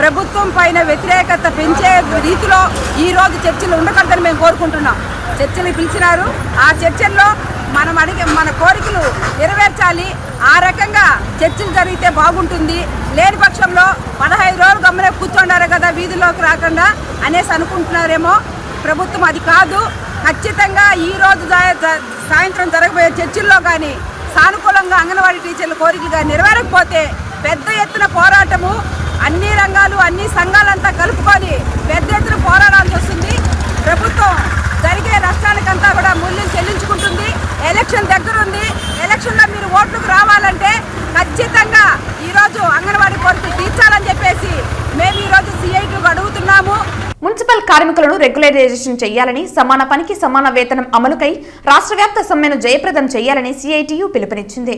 ప్రభుత్వం పైన వ్యతిరేకత పెంచే రీతిలో ఈరోజు చర్చలు ఉండకూడదని మేము కోరుకుంటున్నాం. చర్చలు పిలిచినారు, ఆ చర్చల్లో మన కోరికలు నెరవేర్చాలి. ఆ రకంగా చర్చలు జరిగితే బాగుంటుంది. లేని పక్షంలో 15 రోజులు గమ్మునే కూర్చుండారు కదా వీధుల్లోకి రాకుండా అనేసి అనుకుంటున్నారేమో. ప్రభుత్వం అది కాదు. ఖచ్చితంగా ఈరోజు సాయంత్రం జరగబోయే చర్చల్లో కానీ సానుకూలంగా అంగన్వాడీ టీచర్ల కోరికగా నెరవేరకపోతే పెద్ద ఎత్తున పోరాటము, అన్ని రంగాలు అన్ని సంఘాలంతా కలుపుకొని పెద్ద ఎత్తున పోరాడాల్సి వస్తుంది. ప్రభుత్వం జరిగే నష్టానికంతా కూడా మూల్యం చెల్లించుకుంటుంది. ఎలక్షన్ దగ్గరుంది. ఎలక్షన్లో మీరు ఓట్లకు రావాలంటే ఖచ్చితంగా ఈరోజు అంగన్వాడీ కోరికలు తీర్చాలని చెప్పేసి మేము ఈరోజు సిఐటికి అడుగుతున్నాము. మున్సిపల్ కార్మికులను రెగ్యులరైజేషన్ చేయాలని, సమాన పనికి సమాన వేతనం అమలుకై రాష్ట్ర వ్యాప్త సమ్మెను జయప్రదం చేయాలని సిఐటియు పిలుపునిచ్చింది.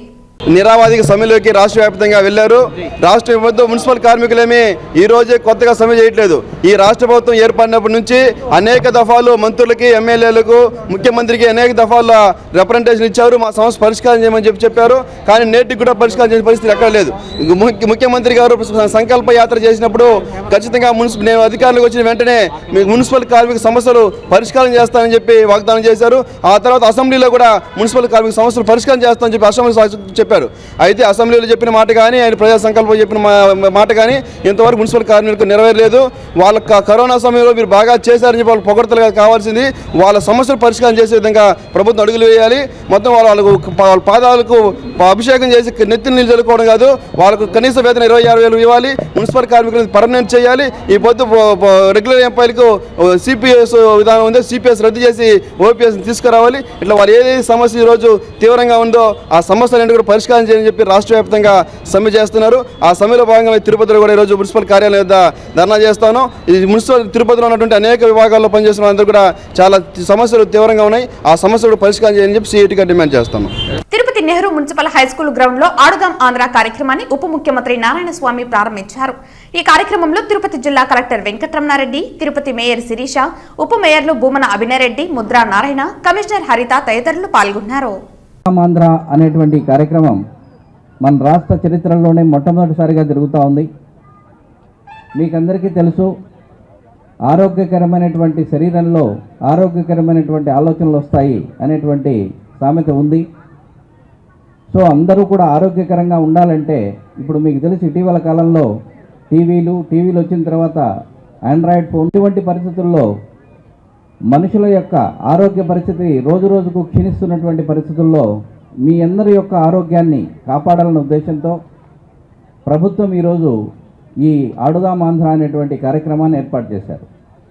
నిరావాదిక సమ్మెలోకి రాష్ట్ర వ్యాప్తంగా వెళ్లారు. రాష్ట్ర ప్రభుత్వం మున్సిపల్ కార్మికులేమీ ఈ రోజే కొత్తగా సమ్మె చేయట్లేదు. ఈ రాష్ట్ర ప్రభుత్వం ఏర్పడినప్పటి నుంచి అనేక దఫాలు మంత్రులకి, ఎమ్మెల్యేలకు, ముఖ్యమంత్రికి అనేక దఫాల రిప్రజెంటేషన్ ఇచ్చారు. మా సమస్య పరిష్కారం చేయమని చెప్పారు. కానీ నేటికి కూడా పరిష్కారం చేసే పరిస్థితి ఎక్కడ లేదు. ముఖ్యమంత్రి గారు సంకల్ప యాత్ర చేసినప్పుడు ఖచ్చితంగా నేను అధికారులకు వచ్చిన వెంటనే మీకు మున్సిపల్ కార్మిక సమస్యలు పరిష్కారం చేస్తానని చెప్పి వాగ్దానం చేశారు. ఆ తర్వాత అసెంబ్లీలో కూడా మున్సిపల్ కార్మిక సమస్యలు పరిష్కారం చేస్తామని చెప్పి అసెంబ్లీ చెప్పారు. అయితే అసెంబ్లీలో చెప్పిన మాట కానీ, ఆయన ప్రజా సంకల్పం చెప్పిన మాట కానీ ఇంతవరకు మున్సిపల్ కార్మికులకు నెరవేరలేదు. వాళ్ళ కరోనా సమయంలో మీరు బాగా చేశారని చెప్పి వాళ్ళు పొగడతలుగా కావాల్సింది వాళ్ళ సమస్యలు పరిష్కారం చేసే విధంగా ప్రభుత్వం అడుగులు వేయాలి. మొత్తం వాళ్ళ పాదాలకు అభిషేకం చేసి నెత్తి నీళ్ళు చల్లుకోవడం కాదు, వాళ్ళకు కనీస వేతన 26,000 ఇవ్వాలి. మున్సిపల్ కార్మికులను పర్మనెంట్ చేయాలి. ఈ పొద్దు రెగ్యులర్ ఎంప్లాయీలకు సిపిఎస్ విధానం ఉంది, సిపిఎస్ రద్దు చేసి ఓపీఎస్ తీసుకురావాలి. ఇట్లా వారు ఏదైతే సమస్య ఈరోజు తీవ్రంగా ఉందో ఆ సమస్యలన్నీ కూడా పరిష్కారం చేయాలని చెప్పి రాష్ట్ర వ్యాప్తంగా సమ్మె చేస్తున్నారు. ఆ సమ్మెలో భాగంగా తిరుపతిలో కూడా ఈరోజు మున్సిపల్ కార్యాలయం వద్ద ధర్నా చేస్తాను. ఈ మున్సిపల్ తిరుపతిలో ఉన్నటువంటి అనేక విభాగాల్లో పనిచేస్తున్న అందరూ కూడా చాలా సమస్యలు తీవ్రంగా ఉన్నాయి. ఆ సమస్యలు పరిష్కారం చేయాలని చెప్పి సిఐటిగా డిమాండ్ చేస్తాను. Tirupati Nehru municipal high school ground లో ఆడుదాం ఆంధ్ర కార్యక్రమాన్ని ఉప ముఖ్యమంత్రి నారాయణ స్వామి ప్రారంభించారు. ఈ కార్యక్రమంలో తిరుపతి జిల్లా కలెక్టర్ వెంకటరమణారెడ్డి, తిరుపతి మేయర్ శిరీష, ఉప మేయర్లు భూమన అభినయరెడ్డి, ముద్రా నారాయణ, కమిషనర్ హరిత తదితరులు పాల్గొన్నారు. ఆంధ్ర అనేటువంటి కార్యక్రమం మన రాష్ట్ర చరిత్రలోనే మొట్టమొదటిసారిగా జరుగుతూ ఉంది. మీకందరికీ తెలుసు, ఆరోగ్యకరమైనటువంటి శరీరంలో ఆరోగ్యకరమైనటువంటి ఆలోచనలు వస్తాయి అనేటువంటి సామెత ఉంది. సో అందరూ కూడా ఆరోగ్యకరంగా ఉండాలంటే ఇప్పుడు మీకు తెలుసు, ఇటీవల కాలంలో టీవీలు వచ్చిన తర్వాత ఆండ్రాయిడ్ ఫోన్, ఇటువంటి పరిస్థితుల్లో మనుషుల యొక్క ఆరోగ్య పరిస్థితి రోజు రోజుకు క్షీణిస్తున్నటువంటి పరిస్థితుల్లో మీ అందరి యొక్క ఆరోగ్యాన్ని కాపాడాలన్న ఉద్దేశంతో ప్రభుత్వం ఈరోజు ఈ ఆడుదాం ఆంధ్ర అనేటువంటి కార్యక్రమాన్ని ఏర్పాటు చేశారు.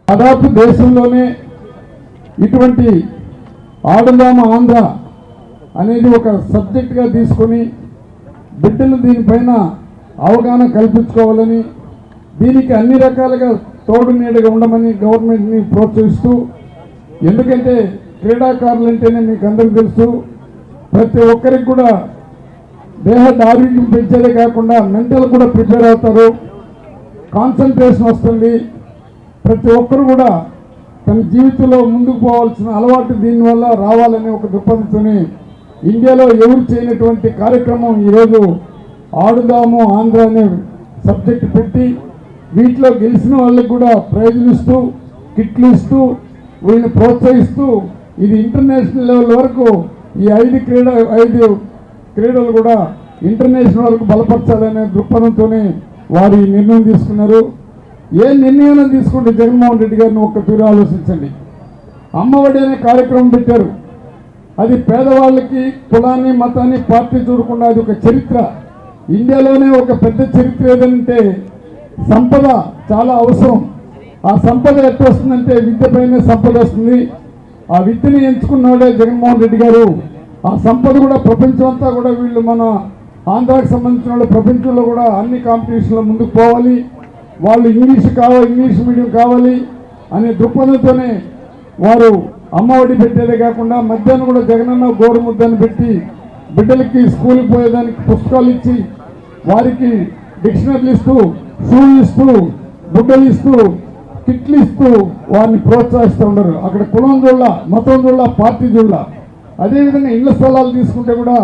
దాదాపు దేశంలోనే ఇటువంటి ఆడుదాం ఆంధ్ర అనేది ఒక సబ్జెక్టుగా తీసుకొని బిడ్డలు దీనిపైన అవగాహన కల్పించుకోవాలని, దీనికి అన్ని రకాలుగా తోడు నీడగా ఉండమని గవర్నమెంట్ని ప్రోత్సహిస్తూ, ఎందుకంటే క్రీడాకారులు అంటేనే మీకు అందరికీ తెలుసు, ప్రతి ఒక్కరికి కూడా దేహ ఆరోగ్యం పెంచేదే కాకుండా మెంటల్ కూడా ప్రిపేర్ అవుతారు, కాన్సన్ట్రేషన్ వస్తుంది. ప్రతి ఒక్కరు కూడా తన జీవితంలో ముందుకు పోవాల్సిన అలవాటు దీనివల్ల రావాలనే ఒక దృక్పథంతోనే ఇండియాలో ఎవరు చేయనటువంటి కార్యక్రమం ఈరోజు ఆడుదాము ఆంధ్ర అనే సబ్జెక్టు పెట్టి వీటిలో గెలిచిన వాళ్ళకి కూడా ప్రైజులు ఇస్తూ, కిట్లు ఇస్తూ, వీళ్ళని ప్రోత్సహిస్తూ ఇది ఇంటర్నేషనల్ లెవెల్ వరకు ఈ 5 క్రీడలు కూడా ఇంటర్నేషనల్ వరకు బలపరచాలనే దృక్పథంతోనే వారు ఈ నిర్ణయం తీసుకున్నారు. ఏ నిర్ణయం తీసుకుంటే జగన్మోహన్ రెడ్డి గారిని ఒక్క తీరు ఆలోచించండి. అమ్మఒడి అనే కార్యక్రమం పెట్టారు. అది పేదవాళ్ళకి కులాన్ని మతాన్ని పార్టీ చూడకుండా అది ఒక చరిత్ర. ఇండియాలోనే ఒక పెద్ద చరిత్ర ఏదంటే సంపద చాలా అవసరం. ఆ సంపద ఎట్లా వస్తుందంటే విద్యపైనే సంపద వస్తుంది. ఆ విద్యని ఎంచుకున్నాడే జగన్మోహన్ రెడ్డి గారు. ఆ సంపద కూడా ప్రపంచం అంతా కూడా వీళ్ళు మన ఆంధ్రాకి సంబంధించిన వాళ్ళు ప్రపంచంలో కూడా అన్ని కాంపిటీషన్లో ముందుకు పోవాలి, వాళ్ళు ఇంగ్లీష్ మీడియం కావాలి అనే దృక్పథంతోనే వారు అమ్మఒడి పెట్టేదే కాకుండా మధ్యాహ్నం కూడా జగనన్న గోరుముద్దని పెట్టి బిడ్డలకి స్కూల్కి పోయేదానికి పుస్తకాలు ఇచ్చి వారికి డిక్షనరీలు ఇస్తూ, షూలు ఇస్తూ, బుడ్డలు ఇస్తూ, కిట్లు ఇస్తూ వారిని ప్రోత్సహిస్తూ ఉండరు. అక్కడ కులం చూడాల, మతం చూడాల, పార్టీ చూడాల. అదేవిధంగా ఇళ్ల స్థలాలు తీసుకుంటే కూడా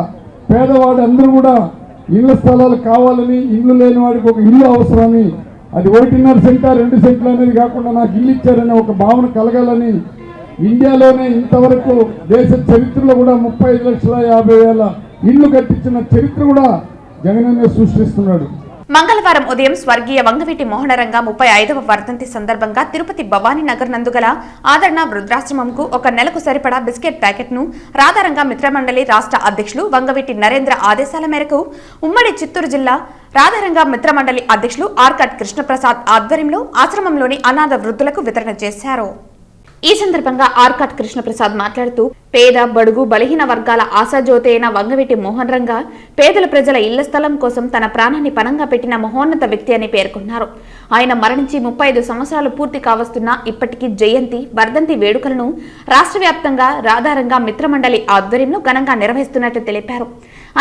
పేదవాడు అందరూ కూడా ఇళ్ల స్థలాలు కావాలని, ఇల్లు లేని వాడికి ఒక ఇల్లు అవసరమని, అది 1.5 సెంట 2 సెంట్లు అనేది కాకుండా నాకు ఇల్లు ఇచ్చారనే ఒక భావన కలగాలని ఇండియాలోనే ఇంతవరకు దేశ చరిత్రలో కూడా 35,50,000 ఇళ్లు కట్టించిన చరిత్ర కూడా జగనన్నే సృష్టిస్తున్నాడు. మంగళవారం ఉదయం స్వర్గీయ వంగవీటి మోహనరంగ 35వ వర్ధంతి సందర్భంగా తిరుపతి భవానీ నగర్ నందుగల ఆదరణ వృద్ధాశ్రమంకు ఒక నెలకు సరిపడా బిస్కెట్ ప్యాకెట్ను రాధారంగ మిత్రమండలి రాష్ట్ర అధ్యక్షులు వంగవీటి నరేంద్ర ఆదేశాల మేరకు ఉమ్మడి చిత్తూరు జిల్లా రాధారంగ మిత్రమండలి అధ్యక్షులు ఆర్కట్ కృష్ణప్రసాద్ ఆధ్వర్యంలో ఆశ్రమంలోని అనాథ వృద్ధులకు వితరణ చేశారు. ఈ సందర్భంగా ఆర్కట్ కృష్ణప్రసాద్ మాట్లాడుతూ పేద బడుగు బలహీన వర్గాల ఆశాజ్యోతి అయిన వంగవీటి మోహన్ రంగ పేదల ప్రజల ఇళ్ల స్థలం కోసం తన ప్రాణాన్ని పణంగా పెట్టిన మహోన్నత వ్యక్తి అని పేర్కొన్నారు. ఆయన మరణించి 35 సంవత్సరాలు పూర్తి కావస్తున్న ఇప్పటికీ జయంతి వర్ధంతి వేడుకలను రాష్ట్ర వ్యాప్తంగా రాధారంగ మిత్రమండలి ఆధ్వర్యంలో ఘనంగా నిర్వహిస్తున్నట్టు తెలిపారు.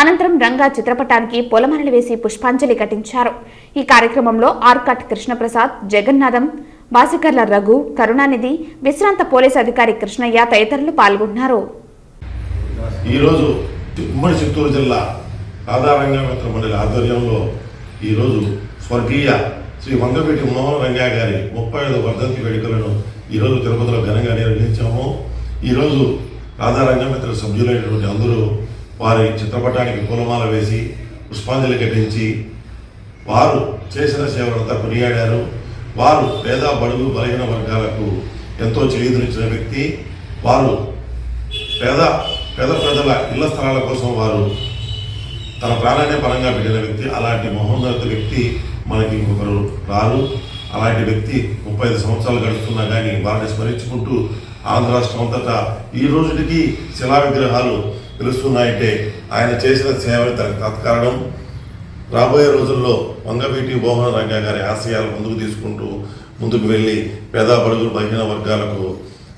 అనంతరం రంగా చిత్రపటానికి పొలమరలు వేసి పుష్పాంజలి ఘటించారు. ఈ కార్యక్రమంలో ఆర్కట్ కృష్ణప్రసాద్, జగన్నాథం, బాసికర్ల రఘు, కరుణానిధి, విశ్రాంత పోలీసు అధికారి కృష్ణయ్య తదితరులు పాల్గొన్నారు. ఈరోజు ఉమ్మడి చిత్తూరు జిల్లా రాధారంగ మిత్రమండలి ఆధ్వర్యంలో ఈరోజు స్వర్గీయ శ్రీ వంగవీటి మోహన్ రంగా గారి 35వ వర్ధంతి వేడుకలను ఈరోజు తిరుపతిలో ఘనంగా నిర్వహించాము. ఈరోజు రాధారంగ మిత్ర సభ్యులైనటువంటి అందరూ వారి చిత్రపటానికి పూలమాల వేసి పుష్పాంజలి ఘటించి వారు చేసిన సేవలంతా కొనియాడారు. వారు పేద బడుగు బలహీన వర్గాలకు ఎంతో చేయూతనిచ్చిన వ్యక్తి. వారు పేద ప్రజల ఇళ్ల స్థలాల కోసం వారు తన ప్రాణాన్ని పరంగా పెట్టిన వ్యక్తి. అలాంటి మహోన్నత వ్యక్తి మనకి ఇంకొకరు రారు. అలాంటి వ్యక్తి 35 సంవత్సరాలు గడుస్తున్నా కానీ వారిని స్మరించుకుంటూ ఆంధ్ర రాష్ట్రం అంతటా ఈ రోజుకి శిలా విగ్రహాలు తెలుస్తున్నాయంటే ఆయన చేసిన సేవ తత్కారణం. రాబోయే రోజుల్లో వంగవీటి మోహన్ రంగా గారి ఆశయాలు ముందుకు వెళ్ళి పేద బడుగులు బలహీన వర్గాలకు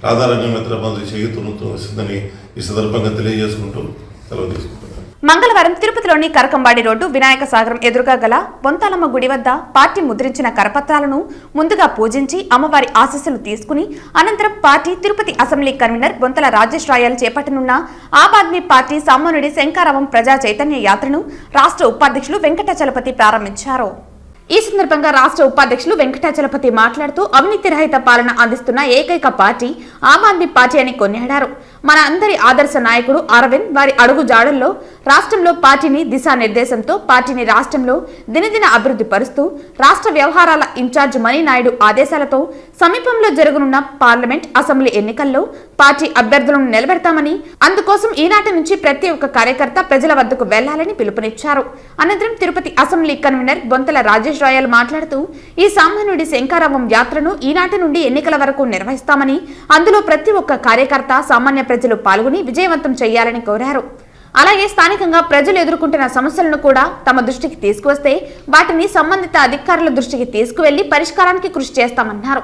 రాధారంగ మిత్ర మంత్రి చేయూతనిస్తుందని ఈ సందర్భంగా తెలియజేసుకుంటూ సెలవు తీసుకుంటున్నాను. మంగళవారం తిరుపతిలోని కరకంబాడి రోడ్డు వినాయక సాగరం ఎదురుగా గల బొంతాలమ్మ గుడి వద్ద పార్టీ ముద్రించిన కరపత్రాలను ముందుగా పూజించి అమ్మవారి ఆశీస్సులు తీసుకుని అనంతరం party Tirupati assembly convener Bonthala Rajesh Rayal చేపట్టనున్న ఆమ్ ఆద్మీ పార్టీ సామాన్యుడి శంఖారావం ప్రజా చైతన్య యాత్రను రాష్ట్ర ఉపాధ్యక్షులు వెంకటాచలపతి ప్రారంభించారు. ఈ సందర్భంగా రాష్ట్ర ఉపాధ్యక్షులు వెంకటాచలపతి మాట్లాడుతూ అవినీతి రహిత పాలన అందిస్తున్న ఏకైక పార్టీ ఆమ్ ఆద్మీ పార్టీ అని కొనియాడారు. మన అందరి ఆదర్శ నాయకుడు అరవింద్ వారి అడుగు జాడల్లో రాష్ట్రంలో పార్టీని దిశానిర్దేశంతో పార్టీని రాష్ట్రంలో దినదిన అభివృద్ధి పరుస్తూ రాష్ట్ర వ్యవహారాల ఇన్ఛార్జ్ మణినాయుడు ఆదేశాలతో సమీపంలో జరగనున్న పార్లమెంట్ అసెంబ్లీ ఎన్నికల్లో పార్టీ అభ్యర్థులను నిలబెడతామని అందుకోసం ఈనాటి నుంచి ప్రతి ఒక్క కార్యకర్త ప్రజల వద్దకు వెళ్లాలని పిలుపునిచ్చారు. అనంతరం Tirupati assembly convener Bonthala Rajesh royal మాట్లాడుతూ ఈ సామాన్యుడి శంఖారావం యాత్రను ఈనాటి నుండి ఎన్నికల వరకు నిర్వహిస్తామని అందులో ప్రతి ఒక్క కార్యకర్త సామాన్య ప్రజలు పాల్గొని విజయవంతం చేయాలని కోరారు. అలాగే స్థానికంగా ప్రజలు ఎదుర్కొంటున్న సమస్యలను కూడా తమ దృష్టికి తీసుకువస్తే వాటిని సంబంధిత అధికారుల దృష్టికి తీసుకువెళ్లి పరిష్కారానికి కృషి చేస్తామన్నారు.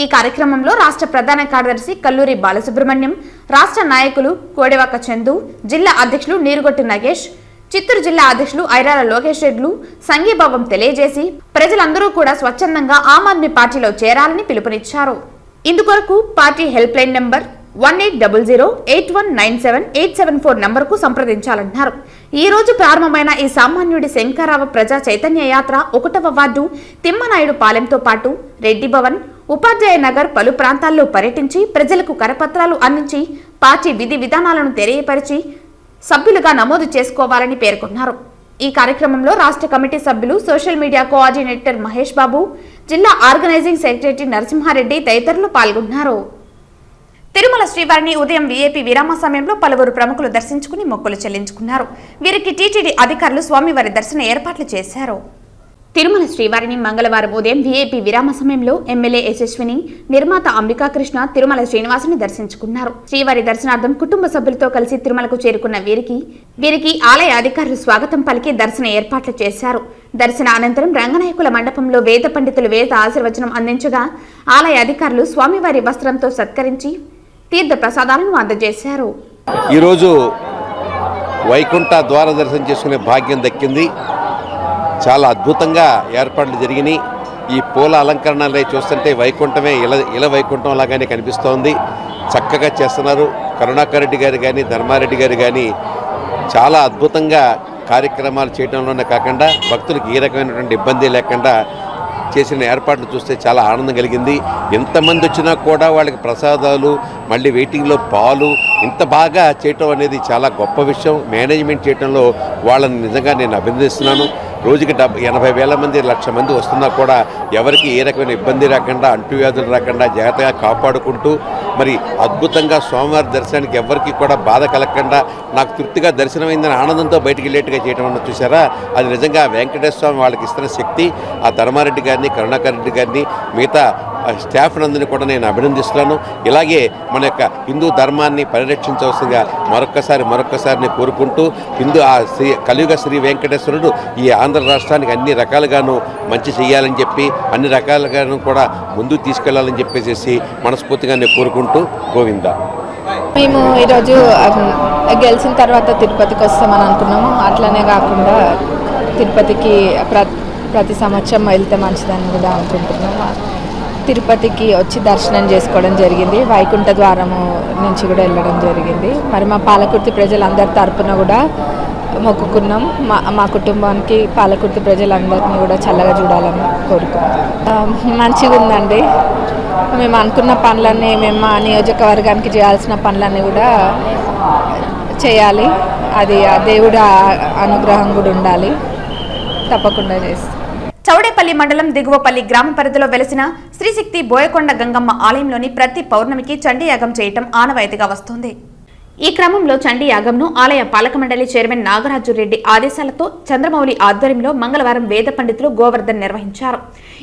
ఈ కార్యక్రమంలో రాష్ట్ర ప్రధాన కార్యదర్శి కల్లూరి బాలసుబ్రహ్మణ్యం, రాష్ట్ర నాయకులు కోడెవాక చందు, జిల్లా అధ్యక్షులు నీరుగొట్టి నగేష్, చిత్తూరు జిల్లా అధ్యక్షులు ఐరాల లోకేష్ రెడ్లు సంఘీభావం తెలియజేసి ప్రజలందరూ కూడా స్వచ్ఛందంగా ఆమ్ ఆద్మీ పార్టీలో చేరాలని పిలుపునిచ్చారు. ఇందుకొరకు పార్టీ హెల్ప్ లైన్ నంబర్ 1800819787 నంబర్కు సంప్రదించాలన్నారు. ఈ రోజు ప్రారంభమైన ఈ సామాన్యుడి శంఖారావ ప్రజా చైతన్య యాత్ర 1వ వార్డు తిమ్మనాయుడు పాలెంతో పాటు రెడ్డి భవన్, ఉపాధ్యాయ నగర్ పలు ప్రాంతాల్లో పర్యటించి ప్రజలకు కరపత్రాలు అందించి పార్టీ విధి విధానాలను తెలియపరిచి సభ్యులుగా నమోదు చేసుకోవాలని పేర్కొన్నారు. ఈ కార్యక్రమంలో రాష్ట్ర కమిటీ సభ్యులు, social media coordinator Mahesh Babu, జిల్లా ఆర్గనైజింగ్ సెక్రటరీ నరసింహారెడ్డి తదితరులు పాల్గొన్నారు. తిరుమల శ్రీవారిని ఉదయం వీఐపీ విరామ సమయంలో పలువురు ప్రముఖులు దర్శించుకుని మొక్కులు చెల్లించుకున్నారు. వీరికి టీటీడీ అధికారులు స్వామివారి దర్శన ఏర్పాట్లు చేశారు. తిరుమల శ్రీవారిని మంగళవారం ఉదయం వీఐపీ విరామ సమయంలో ఎమ్మెల్యే యశస్విని, నిర్మాత అంబికాకృష్ణ తిరుమల శ్రీనివాసుని దర్శించుకున్నారు. శ్రీవారి దర్శనార్థం కుటుంబ సభ్యులతో కలిసి తిరుమలకు చేరుకున్న వీరికి ఆలయ అధికారులు స్వాగతం పలికి దర్శన ఏర్పాట్లు చేశారు. దర్శన అనంతరం రంగనాయకుల మండపంలో వేద పండితులు వేద ఆశీర్వచనం అందించగా ఆలయ అధికారులు స్వామివారి వస్త్రంతో సత్కరించి తీర్థ ప్రసాదాలను అందజేశారు. ఈరోజు వైకుంఠ ద్వార దర్శనం చేసుకునే భాగ్యం దక్కింది. చాలా అద్భుతంగా ఏర్పాట్లు జరిగినాయి. ఈ పూల అలంకరణలే చూస్తుంటే వైకుంఠమే ఇల వైకుంఠం లాగానే కనిపిస్తోంది. చక్కగా చేస్తున్నారు. కరుణాకర్ రెడ్డి గారు కానీ ధర్మారెడ్డి గారు కానీ చాలా అద్భుతంగా కార్యక్రమాలు చేయడంలోనే కాకుండా భక్తులకు ఏ రకమైనటువంటి ఇబ్బంది లేకుండా చేసిన ఏర్పాట్లు చూస్తే చాలా ఆనందం కలిగింది. ఎంతమంది వచ్చినా కూడా వాళ్ళకి ప్రసాదాలు, మళ్ళీ వెయిటింగ్లో పాలు ఇంత బాగా చేయటం అనేది చాలా గొప్ప విషయం. మేనేజ్మెంట్ చేయడంలో వాళ్ళని నిజంగా నేను అభినందిస్తున్నాను. రోజుకి 80,000 మంది, 1,00,000 మంది వస్తున్నా కూడా ఎవరికి ఏ రకమైన ఇబ్బంది రాకుండా, అంటువ్యాధులు రాకుండా జాగ్రత్తగా కాపాడుకుంటూ మరి అద్భుతంగా స్వామివారి దర్శనానికి ఎవరికి కూడా బాధ కలగకుండా నాకు తృప్తిగా దర్శనమైందని ఆనందంతో బయటికి వెళ్ళేట్టుగా చేయడం అన్న చూసారా, అది నిజంగా వెంకటేశ్వర స్వామి వాళ్ళకి ఇస్తున్న శక్తి. ఆ ధర్మారెడ్డి గారిని, కరుణాకర్ రెడ్డి గారిని, మిగతా స్టాఫ్ నందుని కూడా నేను అభినందిస్తున్నాను. ఇలాగే మన యొక్క హిందూ ధర్మాన్ని పరిరక్షించవలసిందిగా మరొక్కసారి కోరుకుంటూ కలియుగ శ్రీ వెంకటేశ్వరుడు ఈ ఆంధ్ర రాష్ట్రానికి అన్ని రకాలుగాను మంచి చేయాలని చెప్పి అన్ని రకాలుగాను కూడా ముందుకు తీసుకెళ్లాలని చెప్పేసి మనస్ఫూర్తిగా నేను కోరుకుంటూ గోవింద. మేము ఈరోజు గెలిచిన తర్వాత తిరుపతికి వస్తామని అనుకున్నాము. అట్లనే కాకుండా తిరుపతికి ప్రతి సంవత్సరం వెళ్తే మంచిదని కూడా అనుకుంటున్నాము. తిరుపతికి వచ్చి దర్శనం చేసుకోవడం జరిగింది. వైకుంఠ ద్వారము నుంచి కూడా వెళ్ళడం జరిగింది. మరి మా పాలకుర్తి ప్రజలందరి తరపున కూడా మొక్కుకున్నాం. మా కుటుంబానికి పాలకుర్తి ప్రజలందరినీ కూడా చల్లగా చూడాలని కోరుకుంటున్నాం. మంచిగా ఉందండి. మేము అనుకున్న పనులన్నీ, మేము మా నియోజకవర్గానికి చేయాల్సిన పనులన్నీ కూడా చేయాలి. అది ఆ దేవుడి అనుగ్రహం కూడా ఉండాలి. తప్పకుండా చేస్తాం. చౌడేపల్లి మండలం దిగువపల్లి గ్రామ పరిధిలో వెలిసిన శ్రీశక్తి బోయకొండ గంగమ్మ ఆలయంలోని ప్రతి పౌర్ణమికి చండీయాగం చేయటం ఆనవాయితీగా వస్తోంది. ఈ క్రమంలో చండీయాగంను ఆలయ పాలక మండలి చైర్మన్ నాగరాజు రెడ్డి ఆదేశాలతో చంద్రమౌళి ఆధ్వర్యంలో మంగళవారం వేద పండితులు గోవర్ధన్ నిర్వహించారు.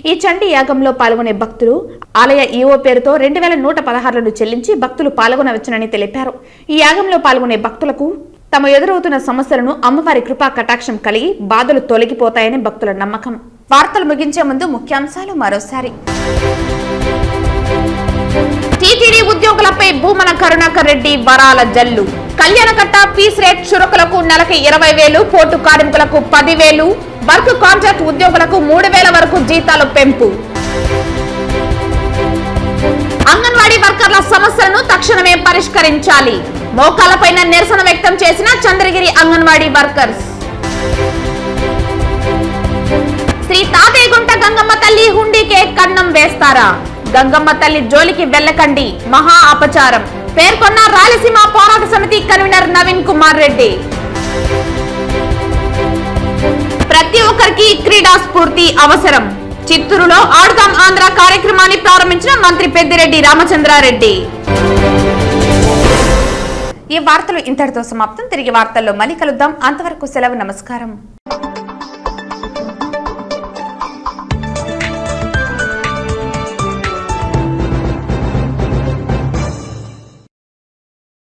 ఈ చండీయాగంలో పాల్గొనే భక్తులు ఆలయ ఈఓ పేరుతో 2,116 చెల్లించి భక్తులు పాల్గొనవచ్చునని తెలిపారు. ఈ యాగంలో పాల్గొనే భక్తులకు తమ ఎదురవుతున్న సమస్యలను అమ్మవారి కృపా కటాక్షం కలిగి బాధలు తొలగిపోతాయని భక్తుల నమ్మకం. వార్తలు ముగించే ముందు ముఖ్యాంశాలు మరోసారి. టీటీడీ ఉద్యోగులపై భూమన కరుణాకర్ రెడ్డి వరాల జల్లు. కళ్యాణకట్ట పీస్ రేట్ చురుకులకు నెలకి 20,000, పోర్టు కార్మికులకు 10,000, వర్క్ కాంట్రాక్ట్ ఉద్యోగులకు 3,000 వరకు జీతాలు పెంపు. అంగన్వాడీ వర్కర్ల సమస్యలను తక్షణమే పరిష్కరించాలి. మోకాలపైన నిరసన వ్యక్తం చేసిన చంద్రగిరి అంగన్వాడీ వర్కర్స్. శ్రీ తాతయ్యగుంట గంగమ్మ తల్లి హుండీకే కన్నం వేస్తారా? గంగమ్మ తల్లి జోలికి వెళ్ళకండి, మహా అపచారం పేర్కొన్న రాయలసీమ పోరాట సమితి కన్వీనర్ నవీన్ కుమార్ రెడ్డి. ప్రతి ఒక్కరికి క్రీడా స్ఫూర్తి అవసరం. చిత్తూరులో ఆడుదాం ఆంధ్ర కార్యక్రమాన్ని ప్రారంభించిన మంత్రి పెద్దిరెడ్డి రామచంద్రారెడ్డి. ఈ వార్తలు ఇంతటితో సమాప్తం. తిరిగి వార్తల్లో మళ్ళీ కలుద్దాం. అంతవరకు సెలవు. నమస్కారం.